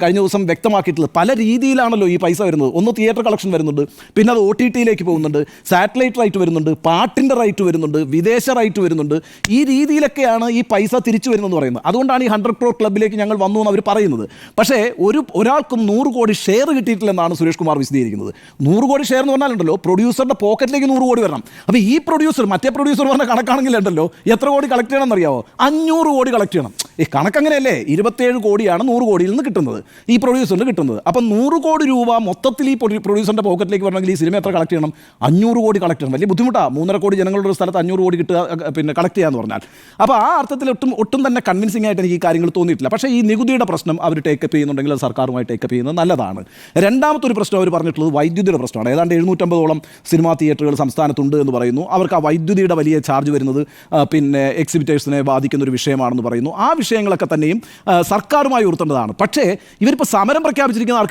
കഴിഞ്ഞ ദിവസം വ്യക്തമാക്കിയിട്ടുള്ളത്. പല രീതിയിലാണല്ലോ ഈ പൈസ വരുന്നത്. ഒന്ന് തിയേറ്റർ കളക്ഷൻ വരുന്നുണ്ട്, പിന്നെ അത് OTT-യിലേക്ക് പോകുന്നുണ്ട്, സാറ്റലൈറ്റ് റൈറ്റ് വരുന്നുണ്ട്, പാട്ടിൻ്റെ റൈറ്റ് വരുന്നുണ്ട്, വിദേശ റൈറ്റ് വരുന്നുണ്ട്. ഈ രീതിയിലൊക്കെയാണ് ഈ പൈസ തിരിച്ചു വരുന്നതെന്ന് പറയുന്നത്. അതുകൊണ്ടാണ് ഈ 100 crore ക്ലബിലേക്ക് ഞങ്ങൾ വന്നു എന്ന് അവർ പറയുന്നത്. പക്ഷേ ഒരാൾക്കും 100 കോടി ഷെയർ കിട്ടിയിട്ടില്ലെന്നാണ് സുരേഷ് കുമാർ വിശദീകരിക്കുന്നത്. 100 കോടി ഷെയർ എന്ന് പറഞ്ഞാലുണ്ടല്ലോ പ്രൊഡ്യൂസറുടെ പോക്കറ്റിലേക്ക് 100 കോടി വരണം. അപ്പോൾ ഈ മറ്റേ പ്രൊഡ്യൂസർ പറഞ്ഞ കണക്കാണെങ്കിലുണ്ടല്ലോ എത്ര കോടി കളക്ട് ചെയ്യണം എന്നറിയാമോ? 500 കോടി കളക്ട് ചെയ്യണം. ഈ കണക്കങ്ങനെയല്ലേ? 27 കോടിയാണ് 100 കോടിയിൽ നിന്ന് കിട്ടുന്നത്, ഈ പ്രൊഡ്യൂസറിന് കിട്ടുന്നത്. അപ്പം 100 കോടി രൂപ മൊത്തത്തിൽ ഈ പ്രൊഡ്യൂസറിൻ്റെ പോക്കറ്റിലേക്ക് വരണമെങ്കിൽ ഈ സിനിമ എത്ര കളക്ട് ചെയ്യണം? 500 കോടി കളക്ട് ചെയ്യണം. വലിയ ബുദ്ധിമുട്ടാണ്. 3.5 കോടി ജനങ്ങളുടെ ഒരു സ്ഥലത്ത് 500 കോടി കിട്ടുക, കളക്ട് ചെയ്യാന്ന് പറഞ്ഞാൽ. അപ്പോൾ ആ അർത്ഥത്തിൽ ഒട്ടും തന്നെ കൺവിൻസിംഗ് ആയിട്ട് എനിക്ക് ഈ കാര്യങ്ങൾ തോന്നിയിട്ടില്ല. പക്ഷേ ഈ നികുതിയുടെ പ്രശ്നം അവർ ടേക്കപ്പ് ചെയ്യുന്നുണ്ടെങ്കിൽ അത് സർക്കാരുമായി ടേക്കപ്പ് ചെയ്യുന്നത് നല്ലതാണ്. രണ്ടാമത്തെ ഒരു പ്രശ്നം അവർ പറഞ്ഞിട്ടുള്ളത് വൈദ്യുതിയുടെ പ്രശ്നമാണ്. ഏതാണ്ട് 750ഓളം സിനിമാ തിയേറ്ററുകൾ സംസ്ഥാനത്തുണ്ട് എന്ന് പറയുന്നു. അവർക്ക് ആ വൈദ്യുതിയുടെ വലിയ ചാർജ് വരുന്നത് എക്സിബിറ്റേഴ്സിനെ ബാധിക്കുന്ന ഒരു വിഷയമാണെന്ന് പറയുന്നു. ആ വിഷയങ്ങളൊക്കെ തന്നെയും സർക്കാരുമായി ഉയർത്തേണ്ടതാണ്. പക്ഷേ ഇവരിപ്പോൾ സമരം പ്രഖ്യാപിച്ചിരിക്കുന്ന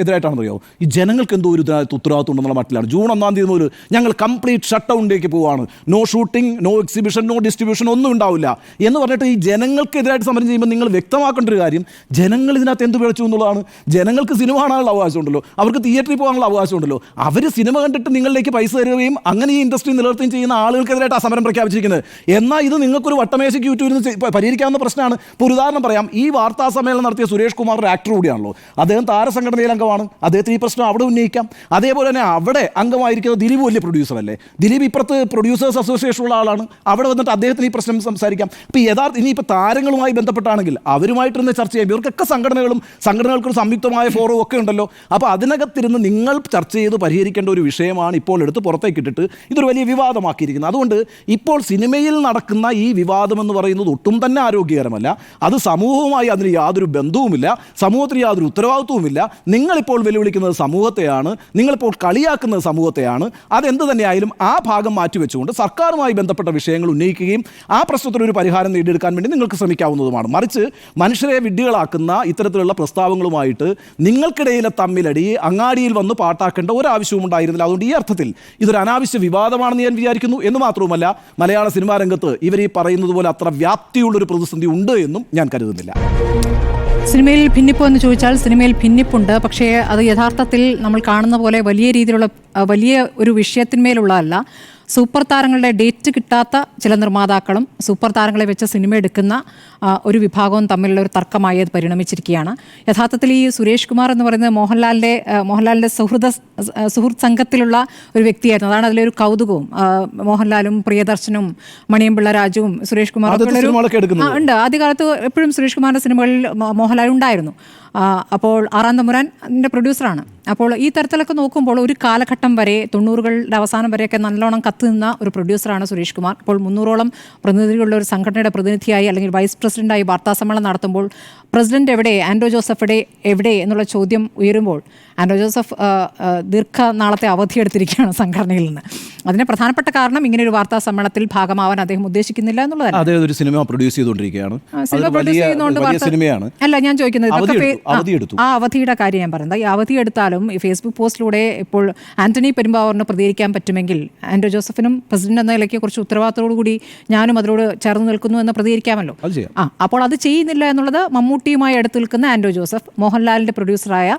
എതിരായിട്ടാണെന്ന് അറിയാമോ? ഈ ജനങ്ങൾക്ക് എന്തോ ഒരു ഉത്തരവാദിത്വം ഉണ്ടെന്നുള്ള മട്ടിലാണ്. ജൂൺ 1 തീയതി മുതൽ ഞങ്ങൾ കംപ്ലീറ്റ് ഷട്ട് ഡൗണിലേക്ക് പോവുകയാണ്, no shooting, no exhibition, no distribution ഒന്നും ഉണ്ടാവില്ല എന്ന് പറഞ്ഞിട്ട് ഈ ജനങ്ങൾക്കെതിരായിട്ട് സമരം ചെയ്യുമ്പോൾ നിങ്ങൾ വ്യക്തമാക്കേണ്ട ഒരു കാര്യം, ജനങ്ങൾ ഇതിനകത്ത് എന്ത് പിഴച്ചു എന്നുള്ളതാണ്. ജനങ്ങൾക്ക് സിനിമ കാണാനുള്ള അവകാശമുണ്ടല്ലോ, അവർക്ക് തിയേറ്ററിൽ പോകാനുള്ള അവകാശമുണ്ടല്ലോ. അവർ സിനിമ കണ്ടിട്ട് നിങ്ങളിലേക്ക് പൈസ തരുകയും അങ്ങനെ ഈ ഇൻഡസ്ട്രി നിലനിർത്തുകയും ചെയ്യുന്ന ആളുകൾക്കെതിരായിട്ട് ആ സമരം പ്രഖ്യാപിച്ചിരിക്കുന്നത്. എന്നാൽ ഇത് നിങ്ങൾക്കൊരു വട്ടമേശയ്ക്ക് ചുറ്റും പരിഹരിക്കാവുന്ന പ്രശ്നമാണ്. ഇപ്പോൾ ഒരു ഉദാഹരണം പറയാം. ഈ വാർത്താ സമ്മേളനം നടത്തിയ സുരേഷ് കുമാർ ഒരു ആക്ടർ കൂടിയാണല്ലോ. അദ്ദേഹം താരസംഘടനയിൽ അംഗമാണ്. അദ്ദേഹത്തിന് ഈ പ്രശ്നം അവിടെ ഉന്നയിക്കാം. അതേപോലെ തന്നെ അവിടെ അംഗമായിരിക്കുന്നത് ദിലീപ് വലിയ പ്രൊഡ്യൂസർ അല്ലേ? ദിലീപ് ഇപ്പുറത്ത് പ്രൊഡ്യൂസേഴ്സ് അസോസിയേഷനുള്ള ആളാണ്. അവിടെ വന്നിട്ട് അദ്ദേഹത്തിന് ഈ പ്രശ്നം സംസാരിക്കാം. അപ്പോൾ ഇനിയിപ്പോൾ താരങ്ങളുമായി ബന്ധപ്പെട്ടാണെങ്കിൽ അവരുമായിട്ടിരുന്ന് ചർച്ച ചെയ്യാം. ഇവർക്കൊക്കെ സംഘടനകൾക്കൊരു സംയുക്തമായ ഫോറം ഒക്കെ ഉണ്ടല്ലോ. അപ്പോൾ അതിനകത്തിരുന്ന് നിങ്ങൾ ചർച്ച ചെയ്ത് പരിഹരിക്കേണ്ട ഒരു വിഷയമാണ് ഇപ്പോൾ എടുത്ത് പുറത്തേക്ക് ഇട്ടിട്ട് ഇതൊരു വലിയ വിവാദമാക്കിയിരിക്കുന്നത്. അതുകൊണ്ട് ഇപ്പോൾ സിനിമയിൽ നടക്കുന്ന ഈ വിവാദം എന്ന് പറയുന്നത് ഒട്ടും തന്നെ ആരോഗ്യം ആരോഗ്യകരമല്ല, അത് സമൂഹവുമായി അതിന് യാതൊരു ബന്ധവുമില്ല, സമൂഹത്തിന് യാതൊരു ഉത്തരവാദിത്വവുമില്ല. നിങ്ങളിപ്പോൾ വെല്ലുവിളിക്കുന്നത് സമൂഹത്തെയാണ്, നിങ്ങളിപ്പോൾ കളിയാക്കുന്നത് സമൂഹത്തെയാണ്. അതെന്ത് തന്നെയായാലും ആ ഭാഗം മാറ്റിവെച്ചുകൊണ്ട് സർക്കാരുമായി ബന്ധപ്പെട്ട വിഷയങ്ങൾ ഉന്നയിക്കുകയും ആ പ്രശ്നത്തിനൊരു പരിഹാരം നേടിയെടുക്കാൻ വേണ്ടി നിങ്ങൾക്ക് ശ്രമിക്കാവുന്നതുമാണ്. മറിച്ച് മനുഷ്യരെ വിഡ്ഢികളാക്കുന്ന ഇത്തരത്തിലുള്ള പ്രസ്താവങ്ങളുമായിട്ട് നിങ്ങൾക്കിടയിലെ തമ്മിലടി അങ്ങാടിയിൽ വന്ന് പാട്ടാക്കേണ്ട ഒരാവശ്യവും ഉണ്ടായിരുന്നില്ല. അതുകൊണ്ട് ഈ അർത്ഥത്തിൽ ഇതൊരു അനാവശ്യ വിവാദമാണെന്ന് ഞാൻ വിചാരിക്കുന്നു. എന്ന് മാത്രവുമല്ല, മലയാള സിനിമാ രംഗത്ത് ഇവർ ഈ പറയുന്നത് പോലെ അത്ര വ്യാപ്തിയുള്ളൊരു പ്രതിസന്ധി ഉണ്ട് എന്നും ഞാൻ കരുതുന്നില്ല. സിനിമയിൽ ഭിന്നിപ്പ് എന്ന് ചോദിച്ചാൽ സിനിമയിൽ ഭിന്നിപ്പുണ്ട്. പക്ഷേ അത് യഥാർത്ഥത്തിൽ നമ്മൾ കാണുന്ന പോലെ വലിയ രീതിയിലുള്ള വലിയ ഒരു വിഷയത്തിന്മേലുള്ളതല്ല. സൂപ്പർ താരങ്ങളുടെ ഡേറ്റ് കിട്ടാത്ത ചില നിർമ്മാതാക്കളും സൂപ്പർ താരങ്ങളെ വെച്ച് സിനിമ എടുക്കുന്ന ഒരു വിഭാഗവും തമ്മിലുള്ള ഒരു തർക്കമായി അത് പരിണമിച്ചിരിക്കുകയാണ്. യഥാർത്ഥത്തിൽ ഈ സുരേഷ് കുമാർ എന്ന് പറയുന്നത് മോഹൻലാലിൻ്റെ സുഹൃത്ത് സംഘത്തിലുള്ള ഒരു വ്യക്തിയായിരുന്നു. അതാണ് അതിലൊരു കൗതുകവും. മോഹൻലാലും പ്രിയദർശനും മണിയമ്പിള്ള രാജുവും സുരേഷ് കുമാറും ഉണ്ട്. ആദ്യകാലത്ത് എപ്പോഴും സുരേഷ് കുമാറിൻ്റെ സിനിമകളിൽ മോഹൻലാൽ ഉണ്ടായിരുന്നു. അപ്പോൾ ആറാം തമ്പുരാൻ്റെ പ്രൊഡ്യൂസറാണ്. അപ്പോൾ ഈ തരത്തിലൊക്കെ നോക്കുമ്പോൾ ഒരു കാലഘട്ടം വരെ 90കളുടെ അവസാനം വരെയൊക്കെ നല്ലോണം കത്തുനിന്ന ഒരു പ്രൊഡ്യൂസറാണ് സുരേഷ് കുമാർ. ഇപ്പോൾ 300ഓളം പ്രതിനിധികളുള്ള ഒരു സംഘടനയുടെ പ്രതിനിധിയായി അല്ലെങ്കിൽ വൈസ് പ്രസിഡന്റായി വാർത്താസമ്മേളനം നടത്തുമ്പോൾ പ്രസിഡന്റ് എവിടെ, ആൻഡ്രോ ജോസഫ് എവിടെ എന്നുള്ള ചോദ്യം ഉയരുമ്പോൾ ആൻഡ്രോ ജോസഫ് ദീർഘനാളത്തെ അവധിയെടുത്തിരിക്കുകയാണ് സംഘടനയിൽ നിന്ന്. അതിന് പ്രധാനപ്പെട്ട കാരണം ഇങ്ങനെ ഒരു വാർത്താ സമ്മേളനത്തിൽ ഭാഗമാവാൻ അദ്ദേഹം ഉദ്ദേശിക്കുന്നില്ല എന്നുള്ളതാണ്. അദ്ദേഹം ഒരു സിനിമ പ്രൊഡ്യൂസ് ചെയ്തുകൊണ്ടിരിക്കുകയാണ്. അല്ല, ഞാൻ ചോദിക്കുന്നത് ആ അവധിയുടെ കാര്യം ഞാൻ പറയുന്നത്. ഈ അവധി എടുത്താലും ഈ ഫേസ്ബുക്ക് പോസ്റ്റിലൂടെ ഇപ്പോൾ ആന്റണി പെരുമ്പാവൂരിന് പ്രതികരിക്കാൻ പറ്റുമെങ്കിൽ ആൻഡ്രോ ജോസഫിനും പ്രസിഡന്റ് എന്ന നിലയ്ക്ക് കുറച്ച് ഉത്തരവാദിത്തത്തോടു കൂടി ഞാനും അതിനോട് ചേർന്ന് നിൽക്കുന്നു എന്ന് പ്രതികരിക്കാമല്ലോ. അപ്പോൾ അത് ചെയ്യുന്നില്ല എന്നുള്ളത് മമ്മൂട്ടിയുമായി അടുത്ത് നിൽക്കുന്ന ആൻഡ്രോ ജോസഫ്, മോഹൻലാലിന്റെ പ്രൊഡ്യൂസറായ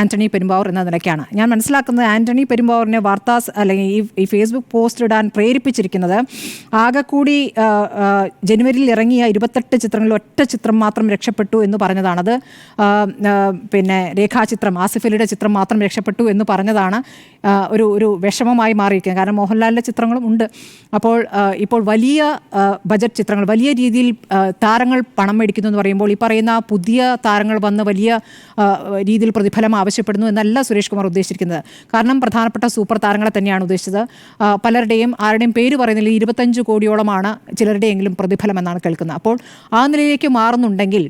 ആന്റണി പെരുമ്പാവൂർ എന്ന നിലയ്ക്കാണ്. ഞാൻ മനസ്സിലാക്കുന്നത് ആന്റണി പെരുമ്പാവൂരിനെ അല്ലെങ്കിൽ ഈ ഫേസ്ബുക്ക് പോസ്റ്റ് ഇടാൻ പ്രേരിപ്പിച്ചിരിക്കുന്നത് ആകെക്കൂടി ജനുവരിയിൽ ഇറങ്ങിയ 28 ചിത്രങ്ങളിൽ ഒറ്റ ചിത്രം മാത്രം രക്ഷപ്പെട്ടു എന്ന് പറഞ്ഞതാണത്. പിന്നെ രേഖാചിത്രം, ആസിഫ് അലിയുടെ ചിത്രം മാത്രം രക്ഷപ്പെട്ടു എന്ന് പറഞ്ഞതാണ് ഒരു വിഷമമായി മാറിയിരിക്കുന്നത്. കാരണം മോഹൻലാലിൻ്റെ ചിത്രങ്ങളും ഉണ്ട്. അപ്പോൾ ഇപ്പോൾ വലിയ ബജറ്റ് ചിത്രങ്ങൾ, വലിയ രീതിയിൽ താരങ്ങൾ പണം മേടിക്കുന്നു എന്ന് പറയുമ്പോൾ ഈ പറയുന്ന പുതിയ താരങ്ങൾ വന്ന് വലിയ രീതിയിൽ പ്രതിഫലം ആവശ്യപ്പെടുന്നു എന്നല്ല സുരേഷ് കുമാർ ഉദ്ദേശിച്ചിരിക്കുന്നത്. കാരണം പ്രധാനപ്പെട്ട സൂപ്പർ താരങ്ങളെ തന്നെയാണ് ഉദ്ദേശിച്ചത്. ആരുടെയും പേര് പറയുന്നില്ല, 25 കോടിയോളമാണ് ചിലരുടെയെങ്കിലും പ്രതിഫലം എന്നാണ് കേൾക്കുന്നത്. അപ്പോൾ ആ നിലയിലേക്ക് മാറുന്നുണ്ടെങ്കിൽ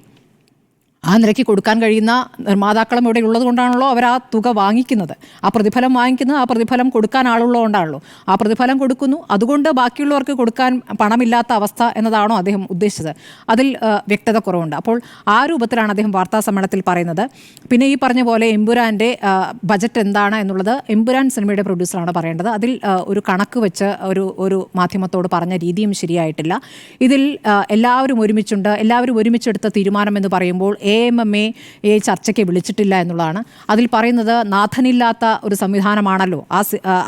ആ നിലയ്ക്ക് കൊടുക്കാൻ കഴിയുന്ന നിർമ്മാതാക്കളും ഇവിടെ ഉള്ളത് കൊണ്ടാണല്ലോ അവർ ആ തുക വാങ്ങിക്കുന്നത്. ആ പ്രതിഫലം വാങ്ങിക്കുന്നത്, ആ പ്രതിഫലം കൊടുക്കാൻ ആളുള്ളതുകൊണ്ടാണല്ലോ. ആ പ്രതിഫലം കൊടുക്കുന്നു, അതുകൊണ്ട് ബാക്കിയുള്ളവർക്ക് കൊടുക്കാൻ പണമില്ലാത്ത അവസ്ഥ എന്നതാണോ അദ്ദേഹം ഉദ്ദേശിച്ചത്? അതിൽ വ്യക്തത കുറവുണ്ട്. അപ്പോൾ ആ രൂപത്തിലാണ് അദ്ദേഹം വാർത്താ സമ്മേളനത്തിൽ പറയുന്നത്. പിന്നെ ഈ പറഞ്ഞ പോലെ എമ്പുരാൻ്റെ ബജറ്റ് എന്താണ് എന്നുള്ളത് എമ്പുരാൻ സിനിമയുടെ പ്രൊഡ്യൂസറാണ് പറയേണ്ടത്. അതിൽ ഒരു കണക്ക് വെച്ച് ഒരു മാധ്യമത്തോട് പറഞ്ഞ രീതിയും ശരിയായിട്ടില്ല. ഇതിൽ എല്ലാവരും ഒരുമിച്ചെടുത്ത തീരുമാനം എന്ന് പറയുമ്പോൾ AMMA ചർച്ചയ്ക്ക് വിളിച്ചിട്ടില്ല എന്നുള്ളതാണ്. അതിൽ പറയുന്നത് നാഥനില്ലാത്ത ഒരു സംവിധാനമാണല്ലോ.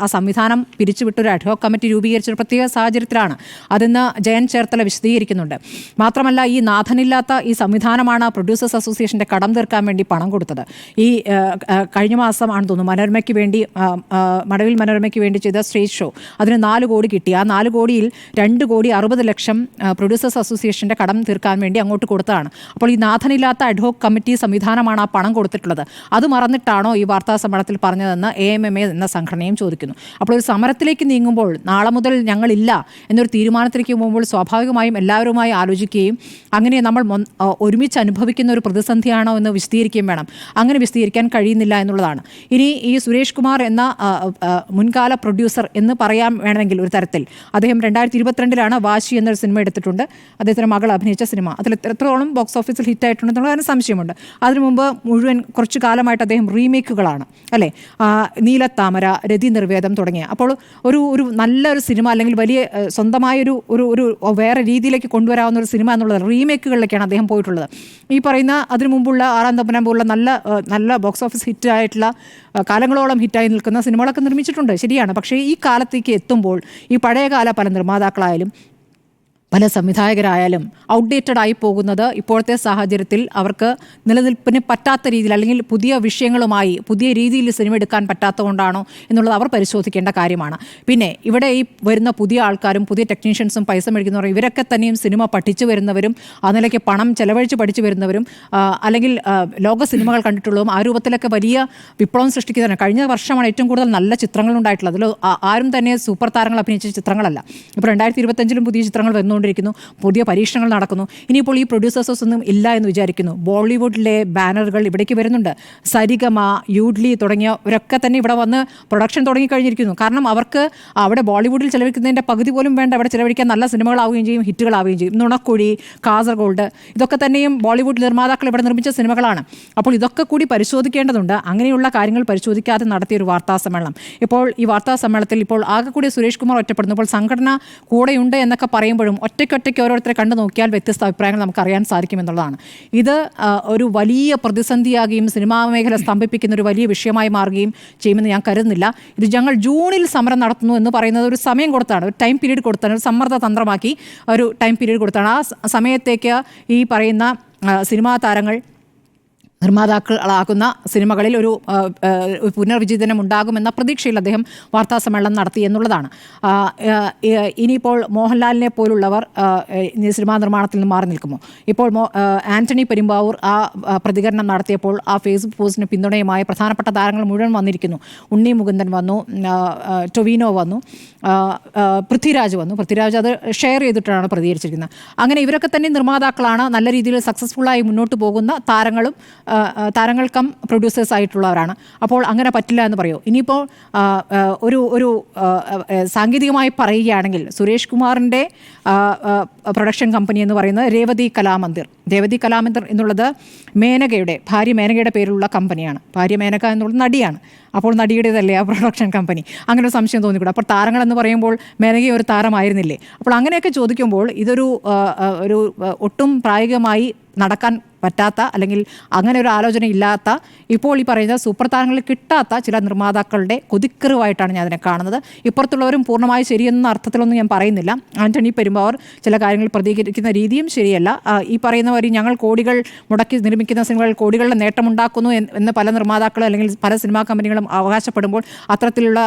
ആ സംവിധാനം പിരിച്ചുവിട്ടൊരു അഡ്ഹോക് കമ്മിറ്റി രൂപീകരിച്ചൊരു പ്രത്യേക സാഹചര്യത്തിലാണ്. അതിന്ന് ജയൻ ചേർത്തല വിശദീകരിക്കുന്നുണ്ട്. മാത്രമല്ല, ഈ നാഥനില്ലാത്ത ഈ സംവിധാനമാണ് പ്രൊഡ്യൂസേഴ്സ് അസോസിയേഷൻ്റെ കടം തീർക്കാൻ വേണ്ടി പണം കൊടുത്തത്. ഈ കഴിഞ്ഞ മാസം ആണെന്ന് തോന്നുന്നു മടവിൽ മനോരമയ്ക്ക് വേണ്ടി ചെയ്ത സ്റ്റേജ് ഷോ, അതിന് 4 കോടി കിട്ടി. ആ 4 കോടിയിൽ 2,60,00,000 പ്രൊഡ്യൂസേഴ്സ് അസോസിയേഷൻ്റെ കടം തീർക്കാൻ വേണ്ടി അങ്ങോട്ട് കൊടുത്തതാണ്. അപ്പോൾ ഈ നാഥനില്ലാത്ത അഡ്ഹോക് കമ്മിറ്റി സംവിധാനമാണ് ആ പണം കൊടുത്തിട്ടുള്ളത്. അത് മറന്നിട്ടാണോ ഈ വാർത്താ സമ്മേളനത്തിൽ പറഞ്ഞതെന്ന് AMMA എന്ന സംഘടനയും ചോദിക്കുന്നു. അപ്പോൾ ഒരു സമരത്തിലേക്ക് നീങ്ങുമ്പോൾ, നാളെ മുതൽ ഞങ്ങളില്ല എന്നൊരു തീരുമാനത്തിലേക്ക് പോകുമ്പോൾ സ്വാഭാവികമായും എല്ലാവരുമായി ആലോചിക്കുകയും അങ്ങനെ നമ്മൾ ഒരുമിച്ച് അനുഭവിക്കുന്ന ഒരു പ്രതിസന്ധിയാണോ എന്ന് വിശദീകരിക്കുകയും വേണം. അങ്ങനെ വിശദീകരിക്കാൻ കഴിയുന്നില്ല എന്നുള്ളതാണ്. ഇനി ഈ സുരേഷ് കുമാർ എന്ന മുൻകാല പ്രൊഡ്യൂസർ എന്ന് പറയാൻ വേണമെങ്കിൽ ഒരു തരത്തിൽ അദ്ദേഹം 2022 വാശി എന്നൊരു സിനിമ എടുത്തിട്ടുണ്ട്. അദ്ദേഹത്തിൻ്റെ മകൾ അഭിനയിച്ച സിനിമ. അതിൽ എത്രത്തോളം ബോക്സ് ഓഫീസിൽ ഹിറ്റായിട്ടുണ്ടെന്നുള്ള സംശയമുണ്ട്. അതിനു മുമ്പ് മുഴുവൻ കുറച്ചു കാലമായിട്ട് അദ്ദേഹം റീമേക്കുകളാണ് അല്ലേ, നീലത്താമര, രതി നിർവേദം തുടങ്ങിയ. അപ്പോൾ ഒരു നല്ലൊരു സിനിമ അല്ലെങ്കിൽ വലിയ സ്വന്തമായൊരു ഒരു വേറെ രീതിയിലേക്ക് കൊണ്ടുവരാവുന്ന ഒരു സിനിമ എന്നുള്ളത് റീമേക്കുകളിലേക്കാണ് അദ്ദേഹം പോയിട്ടുള്ളത്. ഈ പറയുന്ന അതിനു മുമ്പുള്ള ആറാം തമ്പുരാൻ പോലുള്ള നല്ല ബോക്സ് ഓഫീസ് ഹിറ്റായിട്ടുള്ള കാലങ്ങളോളം ഹിറ്റായി നിൽക്കുന്ന സിനിമകളൊക്കെ നിർമ്മിച്ചിട്ടുണ്ട്, ശരിയാണ്. പക്ഷേ ഈ കാലത്തേക്ക് എത്തുമ്പോൾ ഈ പഴയകാല പല നിർമ്മാതാക്കളായാലും പല സംവിധായകരായാലും ഔട്ട്ഡേറ്റഡ് ആയി പോകുന്നത് ഇപ്പോഴത്തെ സാഹചര്യത്തിൽ അവർക്ക് നിലനിൽപ്പിന് പറ്റാത്ത രീതിയിൽ അല്ലെങ്കിൽ പുതിയ വിഷയങ്ങളുമായി പുതിയ രീതിയിൽ സിനിമ എടുക്കാൻ പറ്റാത്തതുകൊണ്ടാണോ എന്നുള്ളത് അവർ പരിശോധിക്കേണ്ട കാര്യമാണ്. പിന്നെ ഇവിടെ ഈ വരുന്ന പുതിയ ആൾക്കാരും പുതിയ ടെക്നീഷ്യൻസും പൈസ മേടിക്കുന്നവർ ഇവരൊക്കെ തന്നെയും സിനിമ പഠിച്ചു വരുന്നവരും ആ നിലയ്ക്ക് പണം ചെലവഴിച്ച് പഠിച്ചു വരുന്നവരും അല്ലെങ്കിൽ ലോക സിനിമകൾ കണ്ടിട്ടുള്ളതും ആ രൂപത്തിലൊക്കെ വലിയ വിപ്ലവം സൃഷ്ടിക്കുന്നതാണ്. കഴിഞ്ഞ വർഷമാണ് ഏറ്റവും കൂടുതൽ നല്ല ചിത്രങ്ങൾ ഉണ്ടായിട്ടുള്ളത്. അതിൽ ആരും തന്നെ സൂപ്പർ താരങ്ങൾ അഭിനയിച്ച ചിത്രങ്ങളല്ല. ഇപ്പോൾ 2025 പുതിയ ചിത്രങ്ങൾ വരുന്നുണ്ട്. വന്നുകൊണ്ടിരിക്കുന്നു, പുതിയ പരീക്ഷണങ്ങൾ നടക്കുന്നു. ഇനിയിപ്പോൾ ഈ പ്രൊഡ്യൂസേഴ്സ് ഒന്നും ഇല്ല എന്ന് വിചാരിക്കുന്നു. ബോളിവുഡിലെ ബാനറുകൾ ഇവിടേക്ക് വരുന്നുണ്ട്. സരിഗമ, യൂഡ്ലി തുടങ്ങിയവരൊക്കെ തന്നെ ഇവിടെ വന്ന് പ്രൊഡക്ഷൻ തുടങ്ങിക്കഴിഞ്ഞിരിക്കുന്നു. കാരണം അവർക്ക് അവിടെ ബോളിവുഡിൽ ചിലവഴിക്കുന്നതിൻ്റെ പകുതി പോലും വേണ്ട, അവിടെ ചിലവഴിക്കാൻ നല്ല സിനിമകളാവുകയും ചെയ്യും, ഹിറ്റുകളാവുകയും ചെയ്യും. നുണക്കുഴി, കാസർഗോഡ്, ഇതൊക്കെ തന്നെയും ബോളിവുഡ് നിർമ്മാതാക്കൾ ഇവിടെ നിർമ്മിച്ച സിനിമകളാണ്. അപ്പോൾ ഇതൊക്കെ കൂടി പരിശോധിക്കേണ്ടതുണ്ട്. അങ്ങനെയുള്ള കാര്യങ്ങൾ പരിശോധിക്കാതെ നടത്തിയൊരു വാർത്താ സമ്മേളനം. ഇപ്പോൾ ഈ വാർത്താ സമ്മേളനത്തിൽ ഇപ്പോൾ ആകെ കൂടി സുരേഷ് കുമാർ ഒറ്റപ്പെടുന്നു. ഇപ്പോൾ സംഘടന കൂടെയുണ്ട് എന്നൊക്കെ പറയുമ്പോഴും ഒറ്റയ്ക്കൊറ്റയ്ക്ക് ഓരോരുത്തരെ കണ്ടു നോക്കിയാൽ വ്യത്യസ്ത അഭിപ്രായങ്ങൾ നമുക്ക് അറിയാൻ സാധിക്കുമെന്നുള്ളതാണ്. ഇത് ഒരു വലിയ പ്രതിസന്ധിയാകുകയും സിനിമാ മേഖല സ്തംഭിപ്പിക്കുന്ന ഒരു വലിയ വിഷയമായി മാറുകയും ചെയ്യുമെന്ന് ഞാൻ കരുതുന്നില്ല. ഇത് ഞങ്ങൾ ജൂണിൽ സമരം നടത്തുന്നു എന്ന് പറയുന്നത് ഒരു സമയം കൊടുത്താണ്, ഒരു ടൈം പീരീഡ് കൊടുത്താണ്, ഒരു സമ്മർദ്ദ തന്ത്രമാക്കി ഒരു ടൈം പീരീഡ് കൊടുത്താണ്. ആ സമയത്തേക്ക് ഈ പറയുന്ന സിനിമാ താരങ്ങൾ നിർമ്മാതാക്കളാക്കുന്ന സിനിമകളിൽ ഒരു പുനർവിചിന്തനം ഉണ്ടാകുമെന്ന പ്രതീക്ഷയിൽ അദ്ദേഹം വാർത്താ സമ്മേളനം നടത്തി എന്നുള്ളതാണ്. ഇനിയിപ്പോൾ മോഹൻലാലിനെ പോലുള്ളവർ സിനിമാ നിർമ്മാണത്തിൽ നിന്ന് മാറി നിൽക്കുമോ? ഇപ്പോൾ ആന്റണി പെരുമ്പാവൂർ ആ പ്രതികരണം നടത്തിയപ്പോൾ ആ ഫേസ്ബുക്ക് പോസ്റ്റിന് പിന്തുണയുമായി പ്രധാനപ്പെട്ട താരങ്ങൾ മുഴുവൻ വന്നിരിക്കുന്നു. ഉണ്ണി മുകുന്ദൻ വന്നു, ടൊവിനോ വന്നു, പൃഥ്വിരാജ് വന്നു. പൃഥ്വിരാജ് അത് ഷെയർ ചെയ്തിട്ടാണ് പ്രതികരിച്ചിരിക്കുന്നത്. അങ്ങനെ ഇവരൊക്കെ തന്നെ നിർമ്മാതാക്കളാണ്, നല്ല രീതിയിൽ സക്സസ്ഫുള്ളായി മുന്നോട്ട് പോകുന്ന താരങ്ങൾക്കും പ്രൊഡ്യൂസേഴ്സ് ആയിട്ടുള്ളവരാണ്. അപ്പോൾ അങ്ങനെ പറ്റില്ല എന്ന് പറയൂ. ഇനിയിപ്പോൾ ഒരു സാങ്കേതികമായി പറയുകയാണെങ്കിൽ സുരേഷ് കുമാറിൻ്റെ പ്രൊഡക്ഷൻ കമ്പനി എന്ന് പറയുന്നത് രേവതി കലാമന്ദിർ എന്നുള്ളത് ഭാര്യ മേനകയുടെ പേരിലുള്ള കമ്പനിയാണ്. ഭാര്യ മേനക എന്നുള്ളത് നടിയാണ്. അപ്പോൾ നടിയുടേതല്ലേ ആ പ്രൊഡക്ഷൻ കമ്പനി? അങ്ങനെ ഒരു സംശയം തോന്നിക്കൂടെ? അപ്പോൾ താരങ്ങളെന്ന് പറയുമ്പോൾ മേനക ഒരു താരമായിരുന്നില്ലേ? അപ്പോൾ അങ്ങനെയൊക്കെ ചോദിക്കുമ്പോൾ ഇതൊരു ഒട്ടും പ്രായോഗികമായി നടക്കാൻ പറ്റാത്ത, അല്ലെങ്കിൽ അങ്ങനെ ഒരു ആലോചന ഇല്ലാത്ത, ഇപ്പോൾ ഈ പറയുന്ന സൂപ്പർ താരങ്ങളിൽ കിട്ടാത്ത ചില നിർമ്മാതാക്കളുടെ കൊതിക്കറിവായിട്ടാണ് ഞാൻ അതിനെ കാണുന്നത്. ഇപ്പുറത്തുള്ളവരും പൂർണ്ണമായി ശരിയെന്ന അർത്ഥത്തിലൊന്നും ഞാൻ പറയുന്നില്ല. ആന്റണി പെരുമ്പാവൂർ ചില കാര്യങ്ങൾ പ്രതികരിക്കുന്ന രീതിയും ശരിയല്ല. ഈ പറയുന്ന വരി ഞങ്ങൾ കോടികൾ മുടക്കി നിർമ്മിക്കുന്ന സിനിമകൾ കോടികളുടെ നേട്ടമുണ്ടാക്കുന്നു എന്ന് പല നിർമ്മാതാക്കളും അല്ലെങ്കിൽ പല സിനിമാ കമ്പനികളും അവകാശപ്പെടുമ്പോൾ അത്തരത്തിലുള്ള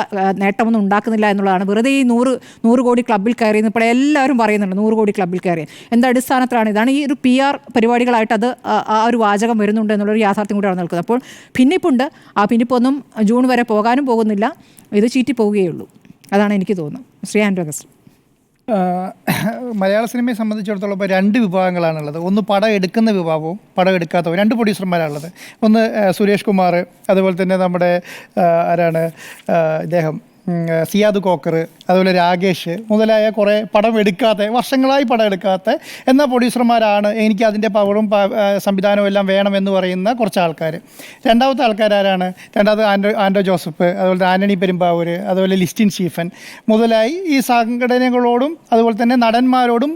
നേട്ടമൊന്നും ഉണ്ടാക്കുന്നില്ല എന്നുള്ളതാണ്. വെറുതെ ഈ 100 കോടി ക്ലബ്ബിൽ കയറി ഇപ്പോൾ എല്ലാവരും പറയുന്നുണ്ട് 100 കോടി ക്ലബ്ബിൽ കയറി. എന്താ അടിസ്ഥാനത്തിലാണ്? ഇതാണ് ഈ ഒരു PR പരിപാടികളായിട്ട് അത് ആ ഒരു വാചകം വരുന്നുണ്ട് എന്നുള്ളൊരു യാഥാർത്ഥ്യം കൂടിയാണ് നിൽക്കുന്നത്. അപ്പോൾ ഭിന്നിപ്പുണ്ട്. ആ ഭിന്നിപ്പൊന്നും ജൂൺ വരെ പോകാനും പോകുന്നില്ല. ഇത് ചീറ്റി പോവുകയുള്ളൂ. അതാണ് എനിക്ക് തോന്നുന്നത്. Shri Andrew Augustine. മലയാള സിനിമയെ സംബന്ധിച്ചിടത്തോളം ഇപ്പോൾ 2 വിഭാഗങ്ങളാണുള്ളത്. ഒന്ന് പടം എടുക്കുന്ന വിഭാഗവും പടം എടുക്കാത്തവും. 2 പ്രൊഡ്യൂസർമാരാണുള്ളത്. ഒന്ന് സുരേഷ് കുമാർ, അതുപോലെ തന്നെ നമ്മുടെ ഇദ്ദേഹം സിയാദ് കോക്കർ, അതുപോലെ രാകേഷ് മുതലായ കുറേ പടം എടുക്കാത്ത, വർഷങ്ങളായി പടം എടുക്കാത്ത എന്ന പ്രൊഡ്യൂസർമാരാണ് എനിക്ക് അതിൻ്റെ പവറും സംവിധാനവും എല്ലാം വേണമെന്ന് പറയുന്ന കുറച്ച് ആൾക്കാർ. രണ്ടാമത്തെ ആൾക്കാരാണ്? രണ്ടാമത് ആൻഡോ ജോസഫ്, അതുപോലെ ആന്റണി പെരുമ്പാവൂർ, അതുപോലെ ലിസ്റ്റിൻ സ്റ്റീഫൻ മുതലായി ഈ സംഘടനകളോടും അതുപോലെ തന്നെ നടന്മാരോടും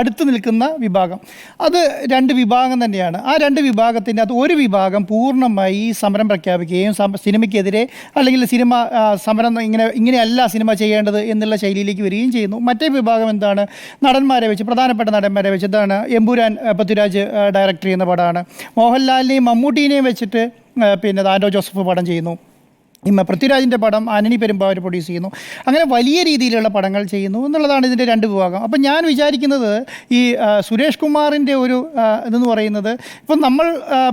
അടുത്ത് നിൽക്കുന്ന വിഭാഗം. അത് 2 വിഭാഗം തന്നെയാണ്. ആ 2 വിഭാഗത്തിൻ്റെ അത് ഒരു വിഭാഗം പൂർണ്ണമായി സമരം പ്രഖ്യാപിക്കുകയും സിനിമയ്ക്കെതിരെ അല്ലെങ്കിൽ സിനിമ സമരം ഇങ്ങനെയല്ല സിനിമ ചെയ്യേണ്ടത് എന്നുള്ള ശൈലിയിലേക്ക് വരികയും ചെയ്യുന്നു. മറ്റേ വിഭാഗം എന്താണ്? നടന്മാരെ വെച്ച്, പ്രധാനപ്പെട്ട നടന്മാരെ വെച്ച്, എന്താണ് എമ്പുരാൻ പൃഥ്വിരാജ് ഡയറക്ടർ ചെയ്യുന്ന പടമാണ്. മോഹൻലാലിനെയും മമ്മൂട്ടിനെയും വെച്ചിട്ട് ആൻഡോ ജോസഫ് പടം ചെയ്യുന്നു. പൃഥ്വിരാജിൻ്റെ പടം ആന്റണി പെരുമ്പാവൂർ പ്രൊഡ്യൂസ് ചെയ്യുന്നു. അങ്ങനെ വലിയ രീതിയിലുള്ള പടങ്ങൾ ചെയ്യുന്നു എന്നുള്ളതാണ് ഇതിൻ്റെ 2 വിഭാഗം. അപ്പം ഞാൻ വിചാരിക്കുന്നത് ഈ സുരേഷ് കുമാറിൻ്റെ ഒരു ഇതെന്ന് പറയുന്നത്, ഇപ്പം നമ്മൾ